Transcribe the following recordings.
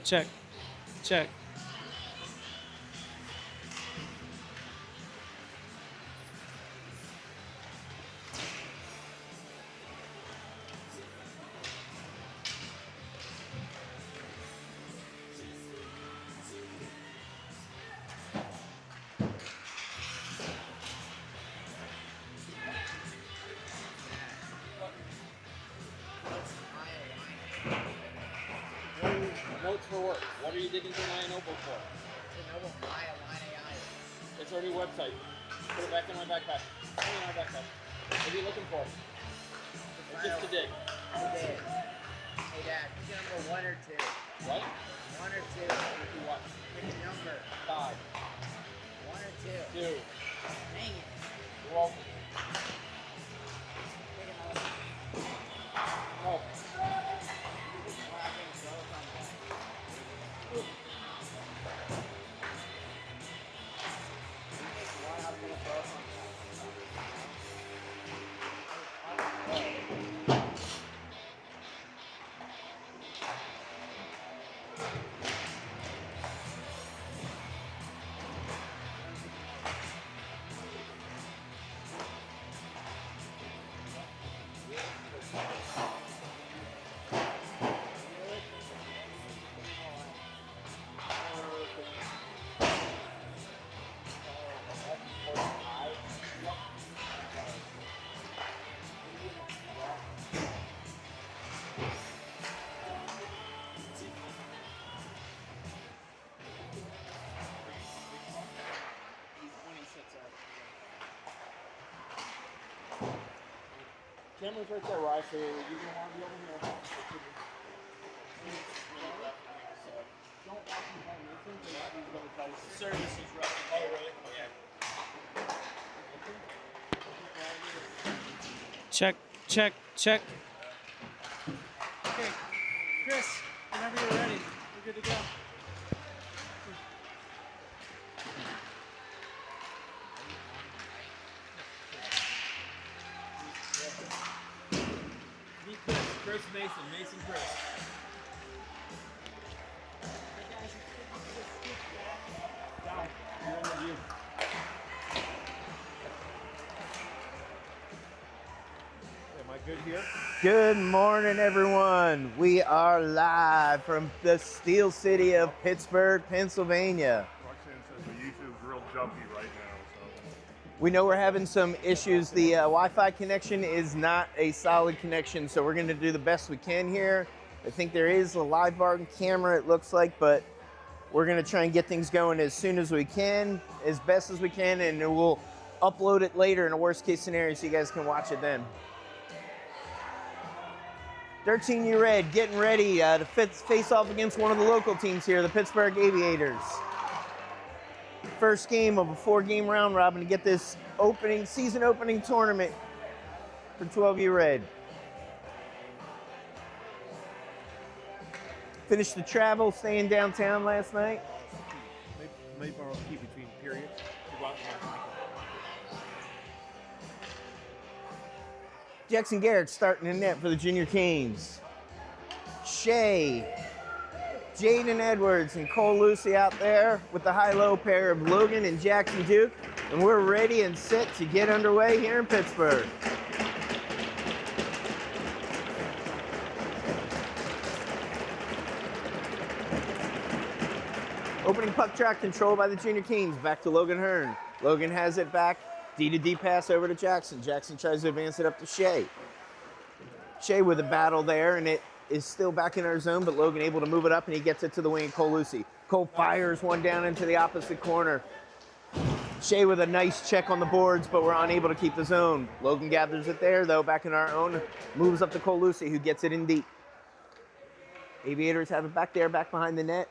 check, check. Notes for work. What are you digging through my notebook for? It's our new website. Put it back in my backpack. Put it in my backpack. What are you looking for? It's just to dig. Hey Dad, pick number 1 or 2. What? 1 or 2. To what? Pick a number. 5. 1 or 2. 2. Dang it. You're welcome. Pick another. Oh. Camera's right there, right? So you're going to want to be over here. Don't walk behind me. Service is rough. Oh, really? Yeah. Check, check, check. Okay, Chris, whenever you're ready, we're good to go. Meet Chris Mason, Mason Chris. Down. You're in the view. Am I good here? Good morning, everyone. We are live from the Steel City of Pittsburgh, Pennsylvania. Roxanne says the YouTube's real jumpy right now, so. We know we're having some issues. The Wi-Fi connection is not a solid connection, so we're going to do the best we can here. I think there is a live bar camera, it looks like, but we're going to try and get things going as soon as we can, as best as we can, and we'll upload it later in a worst case scenario so you guys can watch it then. 13U Red getting ready to face off against one of the local teams here, the Pittsburgh Aviators. First game of a 4-game round robin to get this season opening tournament for 12U Red. Finished the travel, staying downtown last night. May borrow a key between periods. Jackson Garrett starting in net for the Junior Canes. Shea, Jaden Edwards, and Cole Lucy out there with the high-low pair of Logan and Jackson Duke. And we're ready and set to get underway here in Pittsburgh. Opening puck track control by the Junior Canes. Back to Logan Hearn. Logan has it back. D-to-D pass over to Jackson. Jackson tries to advance it up to Shea. Shea with a battle there, and it is still back in our zone, but Logan able to move it up, and he gets it to the wing, Cole Lucy. Cole fires one down into the opposite corner. Shea with a nice check on the boards, but we're unable to keep the zone. Logan gathers it there, though, back in our own. Moves up to Cole Lucy, who gets it in deep. Aviators have it back there, back behind the net.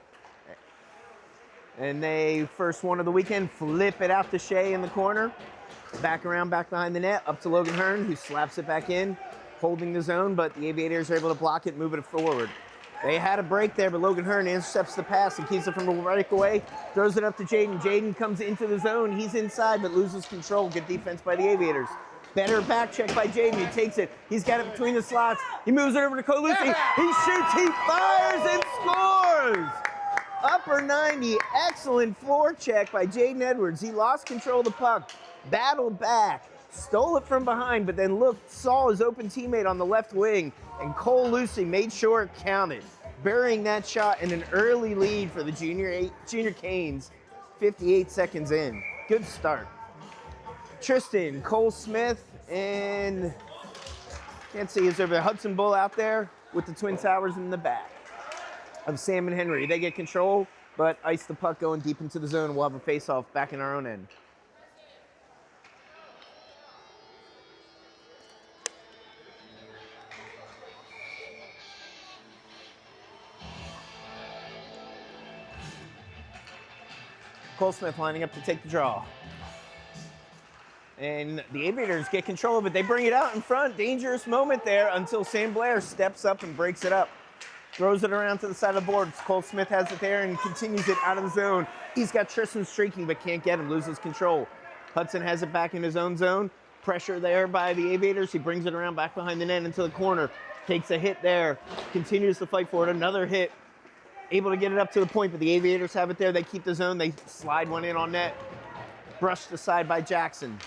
And they, first one of the weekend, flip it out to Shea in the corner. Back around, back behind the net, up to Logan Hearn, who slaps it back in, holding the zone, but the Aviators are able to block it, move it forward. They had a break there, but Logan Hearn intercepts the pass and keeps it from a breakaway, throws it up to Jaden. Jaden comes into the zone, he's inside, but loses control. Good defense by the Aviators. Better back check by Jaden, he takes it, he's got it between the slots, he moves it over to Cole Lucy, he shoots, he fires, and scores! Upper 90, excellent forecheck by Jaden Edwards. He lost control of the puck, battled back, stole it from behind, but then saw his open teammate on the left wing, and Cole Lucy made sure it counted, burying that shot in an early lead for the Junior Canes, 58 seconds in. Good start. Tristan, Cole Smith, and can't see his over there. Hudson Bull out there with the Twin Towers in the back of Sam and Henry. They get control, but ice the puck going deep into the zone. We'll have a face-off back in our own end. Cole Smith lining up to take the draw. And the Aviators get control of it. They bring it out in front. Dangerous moment there until Sam Blair steps up and breaks it up. Throws it around to the side of the board. Cole Smith has it there and continues it out of the zone. He's got Tristan streaking but can't get him, loses control. Hudson has it back in his own zone. Pressure there by the Aviators. He brings it around back behind the net into the corner. Takes a hit there. Continues to fight for it. Another hit. Able to get it up to the point, but the Aviators have it there. They keep the zone. They slide one in on net. Brushed aside by Jackson.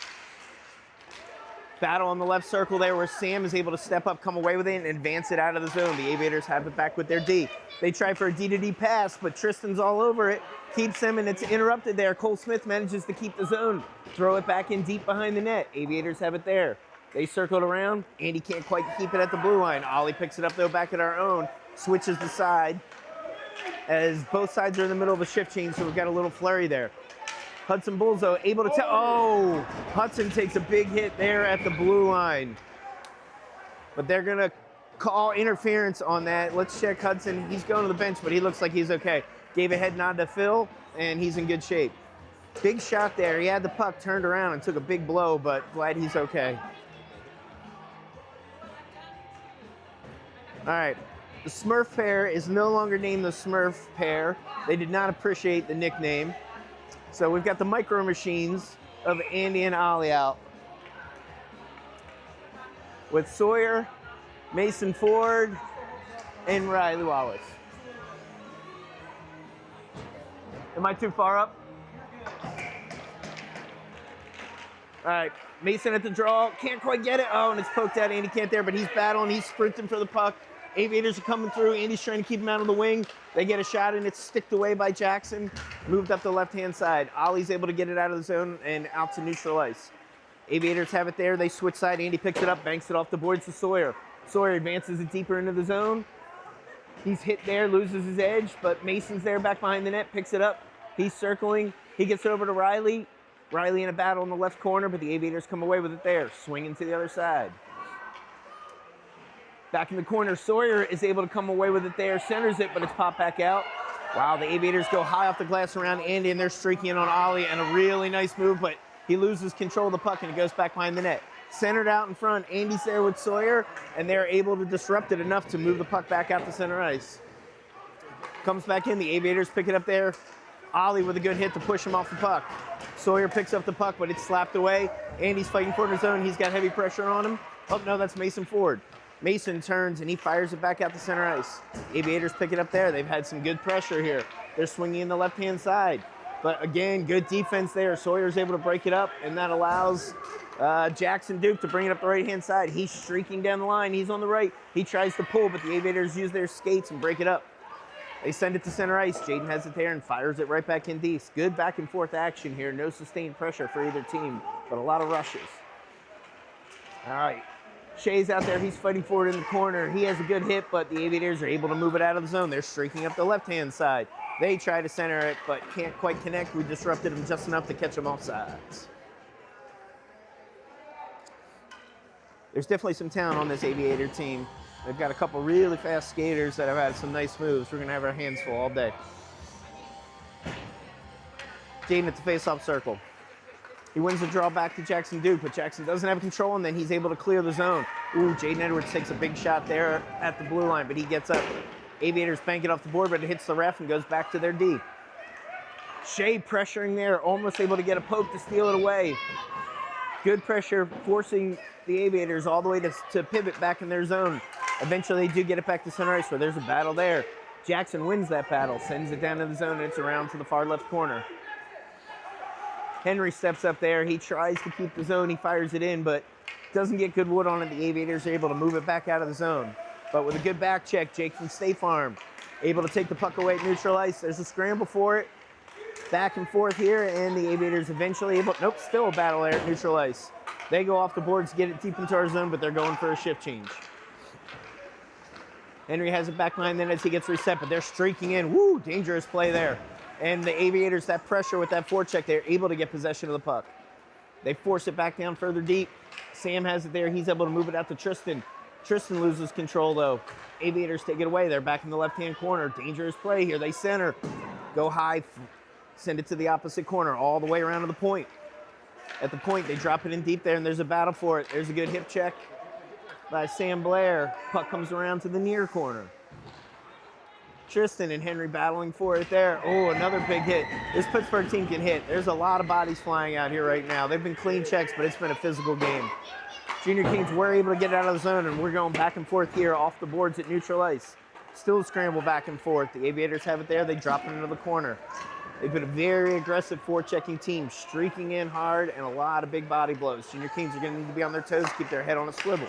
Battle on the left circle there where Sam is able to step up, come away with it, and advance it out of the zone. The Aviators have it back with their D. They try for a D-to-D pass, but Tristan's all over it. Keeps them, and it's interrupted there. Cole Smith manages to keep the zone. Throw it back in deep behind the net. Aviators have it there. They circle it around. Andy can't quite keep it at the blue line. Ollie picks it up, though, back at our own. Switches the side as both sides are in the middle of a shift change, so we've got a little flurry there. Hudson Bulzo able to tell. Hudson takes a big hit there at the blue line. But they're going to call interference on that. Let's check Hudson. He's going to the bench, but he looks like he's okay. Gave a head nod to Phil, and he's in good shape. Big shot there. He had the puck turned around and took a big blow, but glad he's okay. All right. The Smurf pair is no longer named the Smurf pair. They did not appreciate the nickname. So we've got the Micro Machines of Andy and Ollie out. With Sawyer, Mason Ford, and Riley Wallace. Am I too far up? All right, Mason at the draw, can't quite get it. Oh, and it's poked out, Andy can't there, but he's battling, he's sprinting for the puck. Aviators are coming through, Andy's trying to keep him out of the wing. They get a shot and it's sticked away by Jackson. Moved up the left-hand side. Ollie's able to get it out of the zone and out to neutral ice. Aviators have it there, they switch side, Andy picks it up, banks it off the boards to Sawyer. Sawyer advances it deeper into the zone. He's hit there, loses his edge, but Mason's there back behind the net, picks it up. He's circling, he gets it over to Riley. Riley in a battle in the left corner, but the Aviators come away with it there, swinging to the other side. Back in the corner, Sawyer is able to come away with it there, centers it, but it's popped back out. Wow, the Aviators go high off the glass around Andy, and they're streaking in on Ollie, and a really nice move, but he loses control of the puck, and it goes back behind the net. Centered out in front, Andy's there with Sawyer, and they're able to disrupt it enough to move the puck back out to center ice. Comes back in, the Aviators pick it up there. Ollie with a good hit to push him off the puck. Sawyer picks up the puck, but it's slapped away. Andy's fighting for his own. He's got heavy pressure on him. Oh, no, that's Mason Ford. Mason turns, and he fires it back out to center ice. Aviators pick it up there. They've had some good pressure here. They're swinging in the left-hand side. But again, good defense there. Sawyer's able to break it up, and that allows Jackson Duke to bring it up the right-hand side. He's streaking down the line. He's on the right. He tries to pull, but the Aviators use their skates and break it up. They send it to center ice. Jaden has it there and fires it right back in deep. Good back-and-forth action here. No sustained pressure for either team, but a lot of rushes. All right. Shea's out there. He's fighting for it in the corner. He has a good hit, but the Aviators are able to move it out of the zone. They're streaking up the left-hand side. They try to center it, but can't quite connect. We disrupted them just enough to catch them off sides. There's definitely some talent on this Aviator team. They've got a couple really fast skaters that have had some nice moves. We're going to have our hands full all day. Jaden at the face-off circle. He wins the draw back to Jackson Duke, but Jackson doesn't have control, and then he's able to clear the zone. Ooh, Jaden Edwards takes a big shot there at the blue line, but he gets up. Aviators bank it off the board, but it hits the ref and goes back to their D. Shea pressuring there, almost able to get a poke to steal it away. Good pressure, forcing the Aviators all the way to pivot back in their zone. Eventually, they do get it back to center ice, where there's a battle there. Jackson wins that battle, sends it down to the zone, and it's around to the far left corner. Henry steps up there. He tries to keep the zone. He fires it in, but doesn't get good wood on it. The Aviators are able to move it back out of the zone. But with a good back check, Jake from State Farm able to take the puck away at neutral ice. There's a scramble for it. Back and forth here, and the Aviators eventually able, nope, still a battle there at neutral ice. They go off the boards, get it deep into our zone, but they're going for a shift change. Henry has it back behind then as he gets reset, but they're streaking in. Woo, dangerous play there. And the Aviators, that pressure with that forecheck, they're able to get possession of the puck. They force it back down further deep. Sam has it there. He's able to move it out to Tristan. Tristan loses control, though. Aviators take it away. They're back in the left-hand corner. Dangerous play here. They center. Go high. Send it to the opposite corner all the way around to the point. At the point, they drop it in deep there, and there's a battle for it. There's a good hip check by Sam Blair. Puck comes around to the near corner. Tristan and Henry battling for it there. Oh, another big hit. This Pittsburgh team can hit. There's a lot of bodies flying out here right now. They've been clean checks, but it's been a physical game. Junior Kings were able to get out of the zone, and we're going back and forth here off the boards at neutral ice. Still a scramble back and forth. The Aviators have it there. They drop it into the corner. They've been a very aggressive forechecking team, streaking in hard and a lot of big body blows. Junior Kings are going to need to be on their toes, keep their head on a swivel.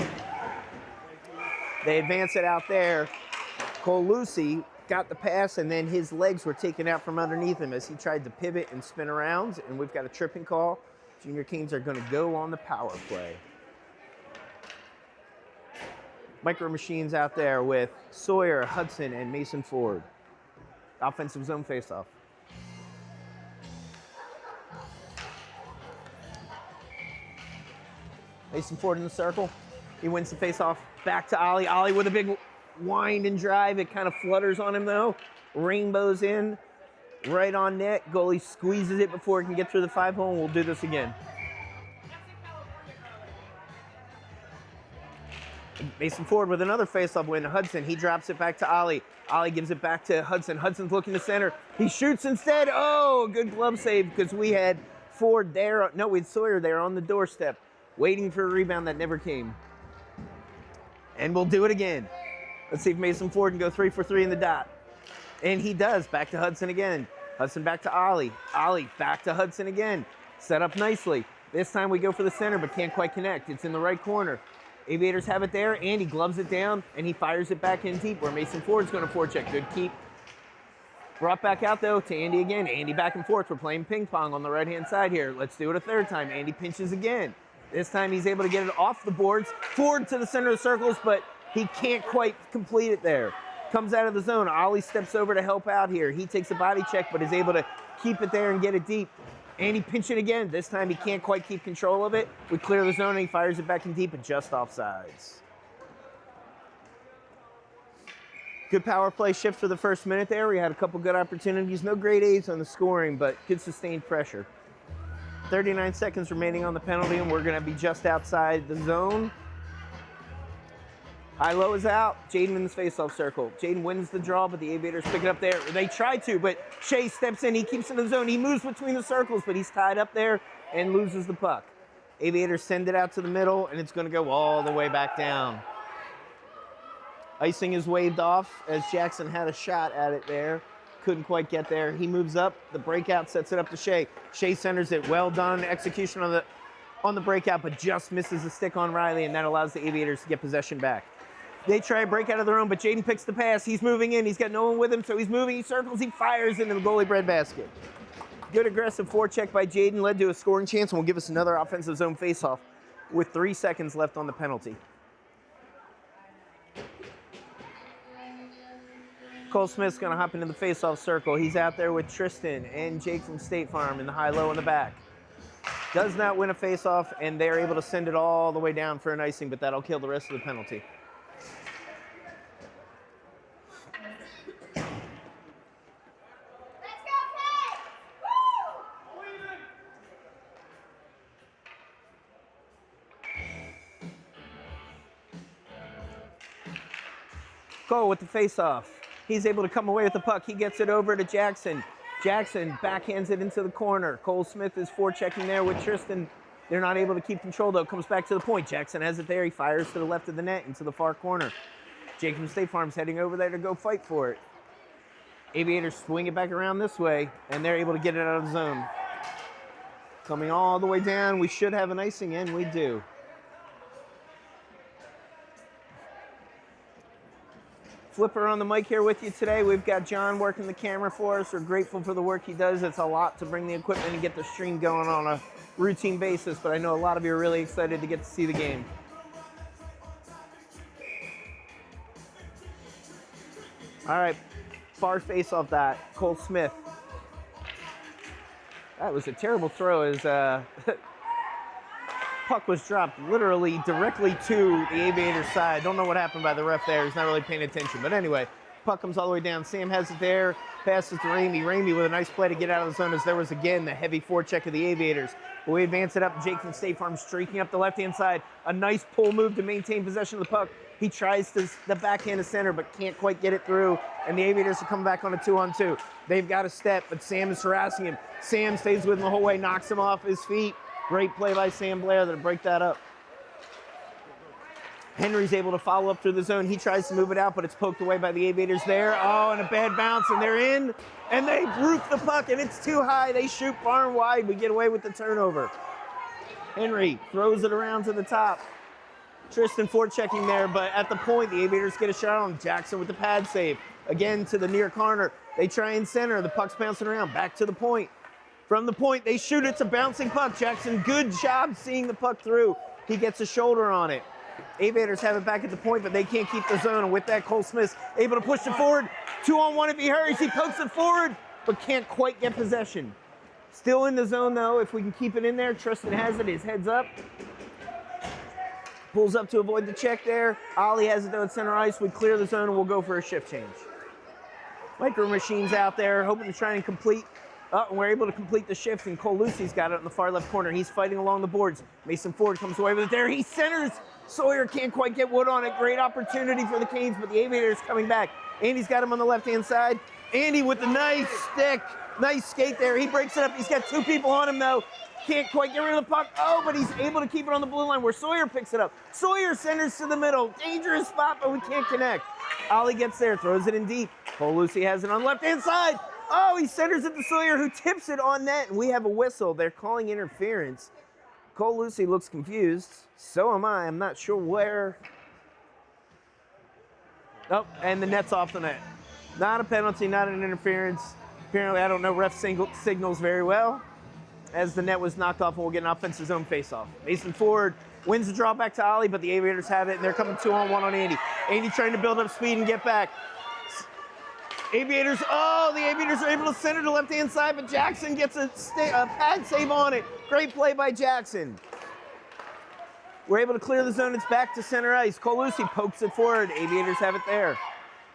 They advance it out there. Cole Lucy got the pass, and then his legs were taken out from underneath him as he tried to pivot and spin around, and we've got a tripping call. Junior Kings are going to go on the power play. Micro Machines out there with Sawyer, Hudson, and Mason Ford. Offensive zone faceoff. Mason Ford in the circle. He wins the faceoff. Back to Ollie. Ollie with a big wind and drive. It kind of flutters on him, though. Rainbows in. Right on net. Goalie squeezes it before it can get through the 5-hole, and we'll do this again. Mason Ford with another faceoff win. Hudson, he drops it back to Ollie. Ollie gives it back to Hudson. Hudson's looking to center. He shoots instead. Oh, good glove save because we had Ford there. No, we had Sawyer there on the doorstep, waiting for a rebound that never came. And we'll do it again. Let's see if Mason Ford can go 3 for 3 in the dot. And he does. Back to Hudson again. Hudson back to Ollie. Ollie back to Hudson again. Set up nicely. This time we go for the center, but can't quite connect. It's in the right corner. Aviators have it there. Andy gloves it down, and he fires it back in deep where Mason Ford's going to forecheck. Good keep. Brought back out, though, to Andy again. Andy back and forth. We're playing ping pong on the right-hand side here. Let's do it a third time. Andy pinches again. This time he's able to get it off the boards. Ford to the center of the circles, but he can't quite complete it there. Comes out of the zone. Ollie steps over to help out here. He takes a body check, but is able to keep it there and get it deep. Andy pinch it again. This time he can't quite keep control of it. We clear the zone and he fires it back in deep and just offsides. Good power play shift for the first minute there. We had a couple good opportunities. No grade A's on the scoring, but good sustained pressure. 39 seconds remaining on the penalty, and we're going to be just outside the zone. High-low is out. Jaden wins the faceoff circle. Jaden wins the draw, but the Aviators pick it up there. They try to, but Shea steps in. He keeps in the zone. He moves between the circles, but he's tied up there and loses the puck. Aviators send it out to the middle, and it's going to go all the way back down. Icing is waved off as Jackson had a shot at it there. Couldn't quite get there. He moves up. The breakout sets it up to Shea. Shea centers it. Well done execution on the breakout, but just misses the stick on Riley, and that allows the Aviators to get possession back. They try to break out of their own, but Jaden picks the pass. He's moving in. He's got no one with him, so he's moving. He circles. He fires into the goalie breadbasket. Good aggressive forecheck by Jaden led to a scoring chance and will give us another offensive zone faceoff with 3 seconds left on the penalty. Cole Smith's going to hop into the faceoff circle. He's out there with Tristan and Jake from State Farm in the high-low in the back. Does not win a faceoff, and they're able to send it all the way down for an icing, but that'll kill the rest of the penalty. Cole with the faceoff. He's able to come away with the puck. He gets it over to Jackson. Jackson backhands it into the corner. Cole Smith is forechecking there with Tristan. They're not able to keep control, though. Comes back to the point. Jackson has it there. He fires to the left of the net into the far corner. Jake from State Farm's heading over there to go fight for it. Aviators swing it back around this way, and they're able to get it out of the zone. Coming all the way down, we should have an icing, and we do. Flipper on the mic here with you today. We've got John working the camera for us. We're grateful for the work he does. It's a lot to bring the equipment and get the stream going on a routine basis, but I know a lot of you are really excited to get to see the game. All right, far face off that, Cole Smith. That was a terrible throw as puck was dropped literally directly to the Aviators side. Don't know what happened by the ref there. He's not really paying attention. But anyway, puck comes all the way down. Sam has it there, passes to Ramey. Ramey with a nice play to get out of the zone as there was, again, the heavy forecheck of the Aviators. But we advance it up. Jake from State Farm streaking up the left-hand side. A nice pull move to maintain possession of the puck. He tries to the backhand to center, but can't quite get it through. And the Aviators are coming back on a 2-on-2. They've got a step, but Sam is harassing him. Sam stays with him the whole way, knocks him off his feet. Great play by Sam Blair to break that up. Henry's able to follow up through the zone. He tries to move it out, but it's poked away by the Aviators there. Oh, and a bad bounce, and they're in. And they roof the puck, and it's too high. They shoot far and wide. We get away with the turnover. Henry throws it around to the top. Tristan forechecking there, but at the point, the Aviators get a shot on Jackson with the pad save. Again to the near corner. They try and center. The puck's bouncing around. Back to the point. From the point, they shoot. It's a bouncing puck. Jackson, good job seeing the puck through. He gets a shoulder on it. Aviators have it back at the point, but they can't keep the zone. And with that, Cole Smith able to push it forward. 2-on-1 if he hurries. He pokes it forward, but can't quite get possession. Still in the zone, though. If we can keep it in there, Tristan has it. His head's up. Pulls up to avoid the check there. Ollie has it, though, at center ice. We clear the zone, and we'll go for a shift change. Micro Machines out there, hoping to try and complete. And we're able to complete the shift, and Cole Lucy's got it in the far left corner. He's fighting along the boards. Mason Ford comes away with it there. He centers. Sawyer can't quite get wood on it. Great opportunity for the Canes, but the Aviators coming back. Andy's got him on the left-hand side. Andy with the nice stick. Nice skate there. He breaks it up. He's got two people on him, though. Can't quite get rid of the puck. Oh, but he's able to keep it on the blue line where Sawyer picks it up. Sawyer centers to the middle. Dangerous spot, but we can't connect. Ollie gets there, throws it in deep. Cole Lucy has it on the left-hand side. Oh, he centers it to Sawyer, who tips it on net, and we have a whistle. They're calling interference. Cole Lucy looks confused. So am I. I'm not sure where. Oh, and the net's off the net. Not a penalty, not an interference. Apparently, I don't know ref signals very well, as the net was knocked off, and we'll get an offensive zone face-off. Mason Ford wins the draw back to Ollie, but the Aviators have it, and they're coming 2-on-1 on Andy. Andy trying to build up speed and get back. Aviators, oh, the Aviators are able to center to left-hand side, but Jackson gets a pad save on it. Great play by Jackson. We're able to clear the zone. It's back to center ice. Cole Lucy pokes it forward. Aviators have it there.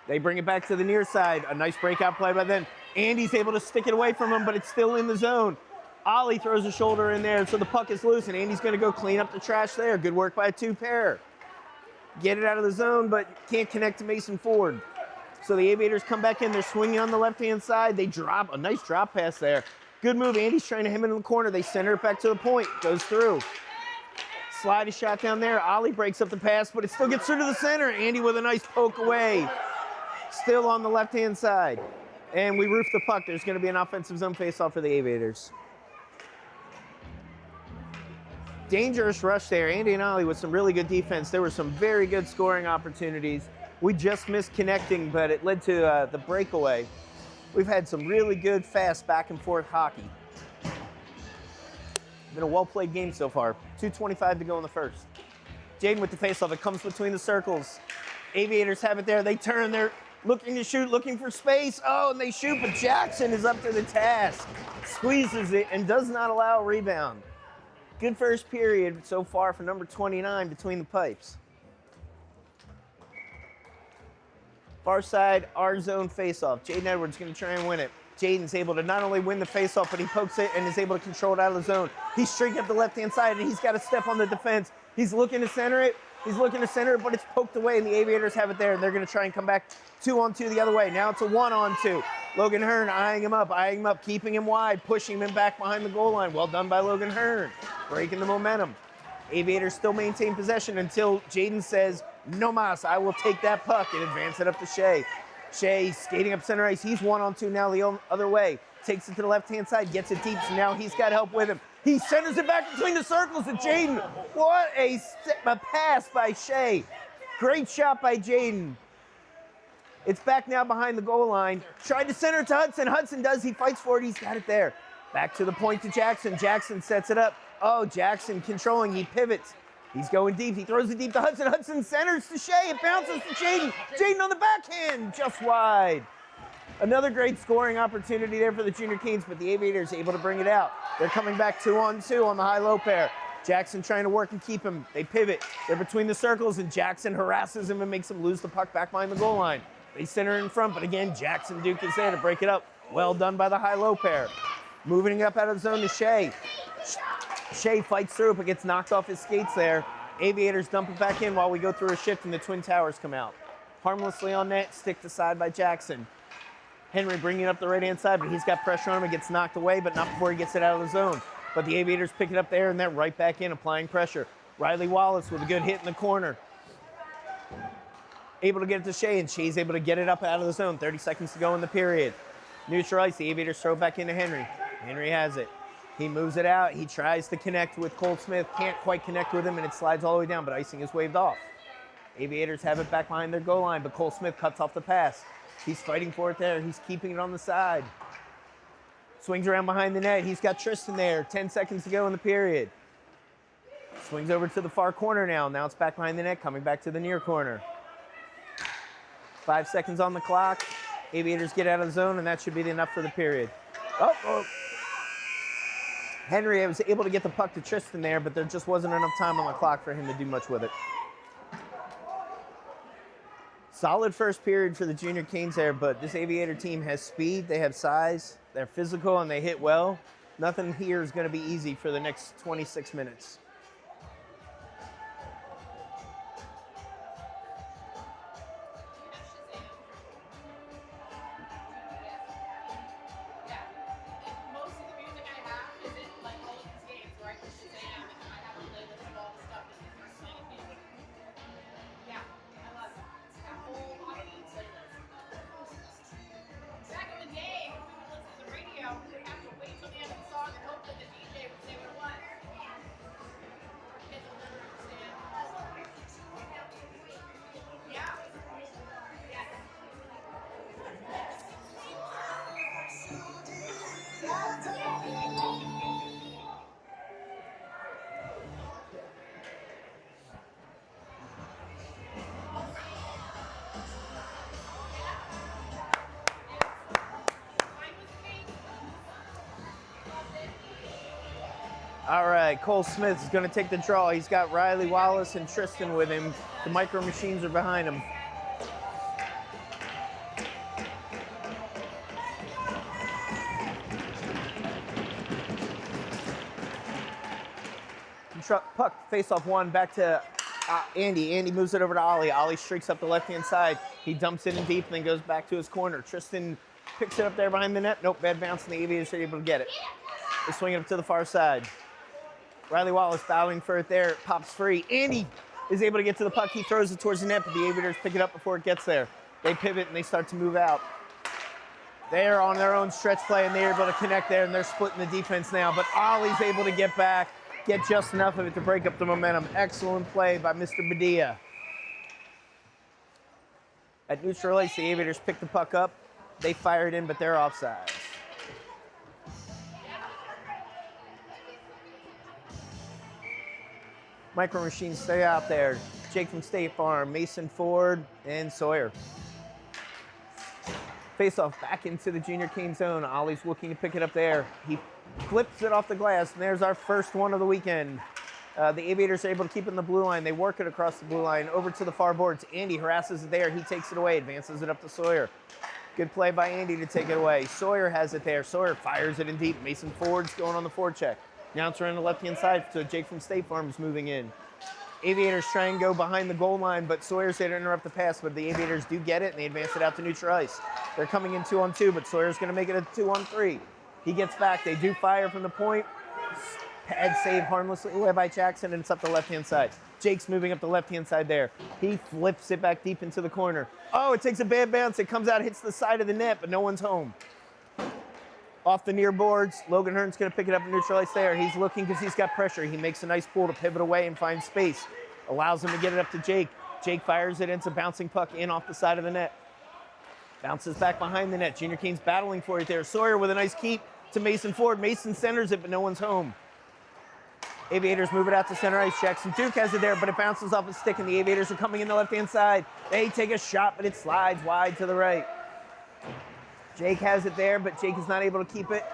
They bring it back to the near side. A nice breakout play by them. Andy's able to stick it away from him, but it's still in the zone. Ollie throws a shoulder in there, so the puck is loose, and Andy's going to go clean up the trash there. Good work by a two-pair. Get it out of the zone, but can't connect to Mason Ford. So the Aviators come back in. They're swinging on the left-hand side. They drop a nice drop pass there. Good move. Andy's trying to hem it in the corner. They center it back to the point. Goes through. Slide a shot down there. Ollie breaks up the pass, but it still gets through to the center. Andy with a nice poke away. Still on the left-hand side. And we roof the puck. There's going to be an offensive zone face-off for the Aviators. Dangerous rush there. Andy and Ollie with some really good defense. There were some very good scoring opportunities. We just missed connecting, but it led to the breakaway. We've had some really good, fast back-and-forth hockey. Been a well-played game so far. 2:25 to go in the first. Jaden with the face-off. It comes between the circles. Aviators have it there. They turn. They're looking to shoot, looking for space. Oh, and they shoot, but Jackson is up to the task. Squeezes it and does not allow a rebound. Good first period so far for number 29 between the pipes. Far side, our zone face-off. Jaden Edwards going to try and win it. Jaden's able to not only win the face-off, but he pokes it and is able to control it out of the zone. He's streaking up the left-hand side, and he's got to step on the defense. He's looking to center it. He's looking to center it, but it's poked away, and the Aviators have it there, and they're going to try and come back 2-on-2 the other way. Now it's a 1-on-2. Logan Hearn eyeing him up, keeping him wide, pushing him back behind the goal line. Well done by Logan Hearn, breaking the momentum. Aviators still maintain possession until Jaden says, "No mas, I will take that puck," and advance it up to Shea. Shea skating up center ice. He's 1-on-2 now the other way. Takes it to the left-hand side, gets it deep, so now he's got help with him. He centers it back between the circles to Jaden. What a pass by Shea. Great shot by Jaden. It's back now behind the goal line. Tried to center it to Hudson. Hudson does. He fights for it. He's got it there. Back to the point to Jackson. Jackson sets it up. Oh, Jackson controlling. He pivots. He's going deep. He throws it deep to Hudson. Hudson centers to Shea. It bounces to Jaden. Jaden on the backhand. Just wide. Another great scoring opportunity there for the Junior Canes, but the Aviators able to bring it out. They're coming back 2-on-2 on the high-low pair. Jackson trying to work and keep him. They pivot. They're between the circles, and Jackson harasses him and makes him lose the puck back behind the goal line. They center in front, but again, Jackson Duke is there to break it up. Well done by the high-low pair. Moving up out of the zone to Shea. Shea fights through it, but gets knocked off his skates there. Aviators dump it back in while we go through a shift and the Twin Towers come out. Harmlessly on net, sticked aside by Jackson. Henry bringing it up the right-hand side, but he's got pressure on him. It gets knocked away, but not before he gets it out of the zone. But the Aviators pick it up there, and they're right back in, applying pressure. Riley Wallace with a good hit in the corner. Able to get it to Shea, and Shea's able to get it up out of the zone. 30 seconds to go in the period. Neutral ice, the Aviators throw back into Henry. Henry has it. He moves it out. He tries to connect with Cole Smith. Can't quite connect with him, and it slides all the way down, but icing is waved off. Aviators have it back behind their goal line, but Cole Smith cuts off the pass. He's fighting for it there. He's keeping it on the side. Swings around behind the net. He's got Tristan there. 10 seconds to go in the period. Swings over to the far corner now. Now it's back behind the net, coming back to the near corner. 5 seconds on the clock. Aviators get out of the zone, and that should be enough for the period. Oh. Henry was able to get the puck to Tristan there, but there just wasn't enough time on the clock for him to do much with it. Solid first period for the Junior Canes there, but this Aviator team has speed, they have size, they're physical, and they hit well. Nothing here is going to be easy for the next 26 minutes. All right, Cole Smith is going to take the draw. He's got Riley Wallace and Tristan with him. The Micro Machines are behind him. Puck face-off one, back to Andy. Andy moves it over to Ollie. Ollie streaks up the left-hand side. He dumps it in deep and then goes back to his corner. Tristan picks it up there behind the net. Nope, bad bounce, and the Aviators are able to get it. They swing it up to the far side. Riley Wallace battling for it there. It pops free. Andy is able to get to the puck. He throws it towards the net, but the Aviators pick it up before it gets there. They pivot and they start to move out. They're on their own stretch play, and they're able to connect there, and they're splitting the defense now. But Ollie's able to get back, get just enough of it to break up the momentum. Excellent play by Mr. Badia. At neutral ice, the Aviators pick the puck up. They fire it in, but they're offside. Micro Machines stay out there. Jake from State Farm, Mason Ford, and Sawyer. Face off back into the Junior Cane zone. Ollie's looking to pick it up there. He flips it off the glass, and there's our first one of the weekend. The Aviators are able to keep it in the blue line. They work it across the blue line over to the far boards. Andy harasses it there. He takes it away, advances it up to Sawyer. Good play by Andy to take it away. Sawyer has it there. Sawyer fires it in deep. Mason Ford's going on the forecheck. Now it's around the left-hand side, so Jake from State Farm is moving in. Aviators try and go behind the goal line, but Sawyer's there to interrupt the pass, but the Aviators do get it, and they advance it out to neutral ice. They're coming in 2-on-2, but Sawyer's going to make it a 2-on-3. He gets back. They do fire from the point. Pad save harmlessly away by Jackson, and it's up the left-hand side. Jake's moving up the left-hand side there. He flips it back deep into the corner. Oh, it takes a bad bounce. It comes out, hits the side of the net, but no one's home. Off the near boards, Logan Hearn's going to pick it up and neutralize there. He's looking because he's got pressure. He makes a nice pull to pivot away and find space. Allows him to get it up to Jake. Jake fires it into bouncing puck in off the side of the net. Bounces back behind the net. Junior Keane's battling for it there. Sawyer with a nice keep to Mason Ford. Mason centers it, but no one's home. Aviators move it out to center ice. Jackson Duke has it there, but it bounces off his stick, and the Aviators are coming in the left-hand side. They take a shot, but it slides wide to the right. Jake has it there, but Jake is not able to keep it.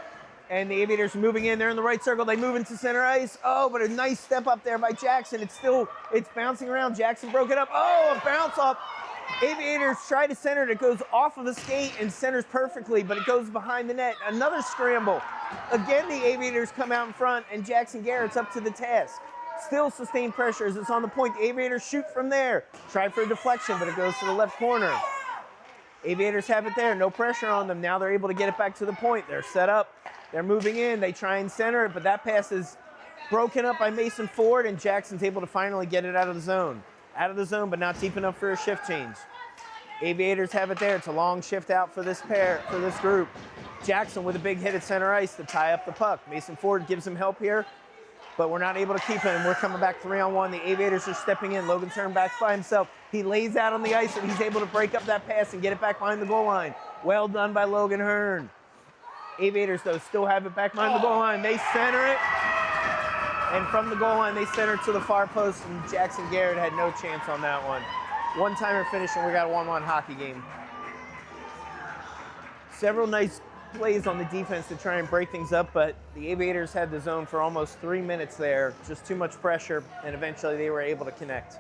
And the Aviators are moving in. They're in the right circle. They move into center ice. Oh, but a nice step up there by Jackson. It's bouncing around. Jackson broke it up. Oh, a bounce off. Aviators try to center it. It goes off of the skate and centers perfectly, but it goes behind the net. Another scramble. Again, the Aviators come out in front, and Jackson Garrett's up to the task. Still sustained pressure as it's on the point. The Aviators shoot from there. Try for a deflection, but it goes to the left corner. Aviators have it there. No pressure on them. Now they're able to get it back to the point. They're set up. They're moving in. They try and center it, but that pass is broken up by Mason Ford, and Jackson's able to finally get it out of the zone. Out of the zone, but not deep enough for a shift change. Aviators have it there. It's a long shift out for this group. Jackson with a big hit at center ice to tie up the puck. Mason Ford gives him help here, but we're not able to keep it, and we're coming back 3-on-1. The Aviators are stepping in. Logan Hearn backs by himself. He lays out on the ice, and he's able to break up that pass and get it back behind the goal line. Well done by Logan Hearn. Aviators, though, still have it back behind the goal line. They center it, and from the goal line, they center it to the far post, and Jackson Garrett had no chance on that one. One-timer finish, and we got a 1-1 hockey game. Several nice plays on the defense to try and break things up, but the Aviators had the zone for almost 3 minutes there. Just too much pressure, and eventually they were able to connect.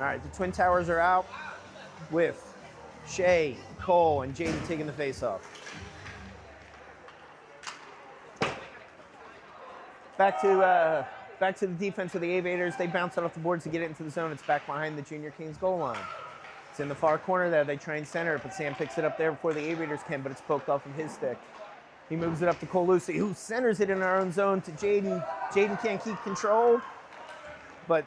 All right, the Twin Towers are out with Shea, Cole, and Jaden taking the face-off. Back to the defense of the Aviators. They bounce it off the boards to get it into the zone. It's back behind the Junior Keane's goal line. It's in the far corner there. They try and center it, but Sam picks it up there before the Aviators can, but it's poked off of his stick. He moves it up to Cole Lucy, who centers it in our own zone to Jaden. Jaden can't keep control, but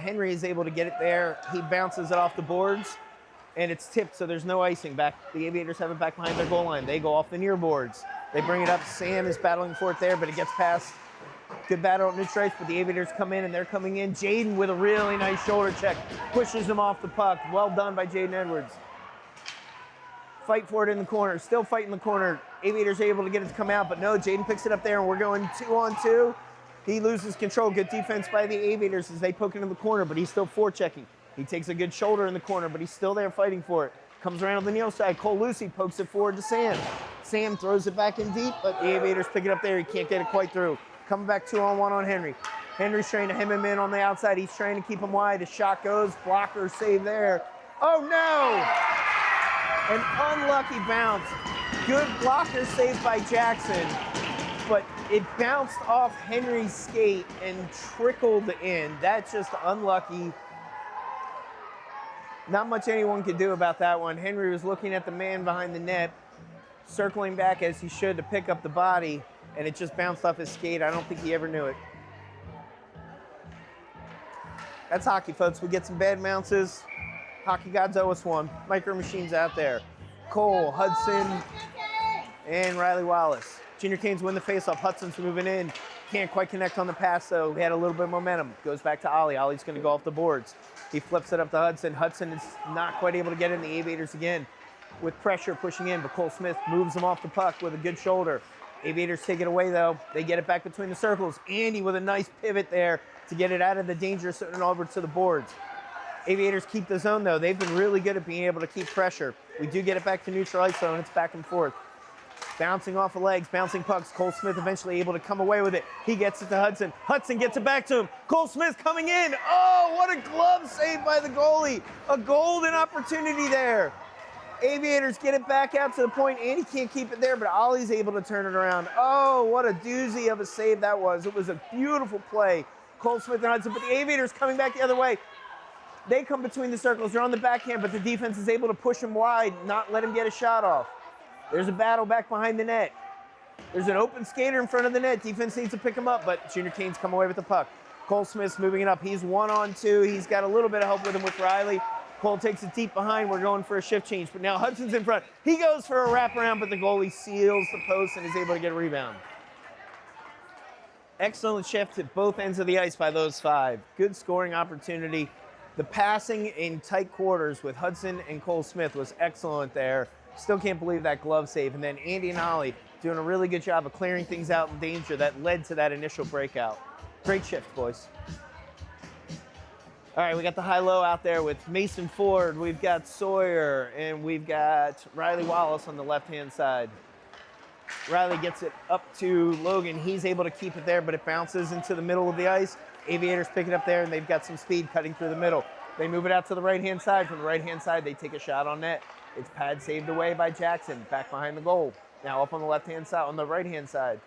Henry is able to get it there. He bounces it off the boards, and it's tipped, so there's no icing. Back, the Aviators have it back behind their goal line. They go off the near boards. They bring it up. Sam is battling for it there, but it gets past. Good battle at neutral ice, but the Aviators come in, and they're coming in. Jaden with a really nice shoulder check pushes him off the puck. Well done by Jaden Edwards. Fight for it in the corner. Still fighting the corner. Aviators are able to get it to come out, but no, Jaden picks it up there, and we're going 2-on-2. He loses control. Good defense by the Aviators as they poke into the corner, but he's still forechecking. He takes a good shoulder in the corner, but he's still there fighting for it. Comes around on the near side. Cole Lucy pokes it forward to Sam. Sam throws it back in deep, but the Aviators pick it up there. He can't get it quite through. Coming back 2-on-1 on Henry. Henry's trying to hem him in on the outside. He's trying to keep him wide. A shot goes. Blocker save there. Oh, no! An unlucky bounce. Good blocker save by Jackson, but it bounced off Henry's skate and trickled in. That's just unlucky. Not much anyone could do about that one. Henry was looking at the man behind the net, circling back as he should to pick up the body, and it just bounced off his skate. I don't think he ever knew it. That's hockey, folks. We get some bad bounces. Hockey gods owe us one. Micro Machines out there. Cole, Hudson, and Riley Wallace. Junior Canes win the faceoff. Hudson's moving in. Can't quite connect on the pass, though. He had a little bit of momentum. Goes back to Ollie. Ollie's going to go off the boards. He flips it up to Hudson. Hudson is not quite able to get in. The Aviators again with pressure pushing in, but Cole Smith moves him off the puck with a good shoulder. Aviators take it away, though. They get it back between the circles. Andy with a nice pivot there to get it out of the dangerous zone and over to the boards. Aviators keep the zone, though. They've been really good at being able to keep pressure. We do get it back to neutral ice, though, and it's back and forth. Bouncing off the legs, bouncing pucks. Cole Smith eventually able to come away with it. He gets it to Hudson. Hudson gets it back to him. Cole Smith coming in. Oh, what a glove save by the goalie. A golden opportunity there. Aviators get it back out to the point, and he can't keep it there, but Ollie's able to turn it around. Oh, what a doozy of a save that was. It was a beautiful play. Cole Smith and Hudson, but the Aviators coming back the other way. They come between the circles. They're on the backhand, but the defense is able to push them wide, not let him get a shot off. There's a battle back behind the net. There's an open skater in front of the net. Defense needs to pick him up, but Junior Canes come away with the puck. Cole Smith's moving it up. He's 1-on-2. He's got a little bit of help with him with Riley. Cole takes it deep behind. We're going for a shift change, but now Hudson's in front. He goes for a wraparound, but the goalie seals the post and is able to get a rebound. Excellent shift at both ends of the ice by those 5. Good scoring opportunity. The passing in tight quarters with Hudson and Cole Smith was excellent there. Still can't believe that glove save. And then Andy and Ollie doing a really good job of clearing things out in danger that led to that initial breakout. Great shift, boys. All right, we got the high-low out there with Mason Ford. We've got Sawyer, and we've got Riley Wallace on the left-hand side. Riley gets it up to Logan. He's able to keep it there, but it bounces into the middle of the ice. Aviators pick it up there, and they've got some speed cutting through the middle. They move it out to the right-hand side. From the right-hand side, they take a shot on net. It's pad saved away by Jackson, back behind the goal. Now up on the left-hand side, on the right-hand side.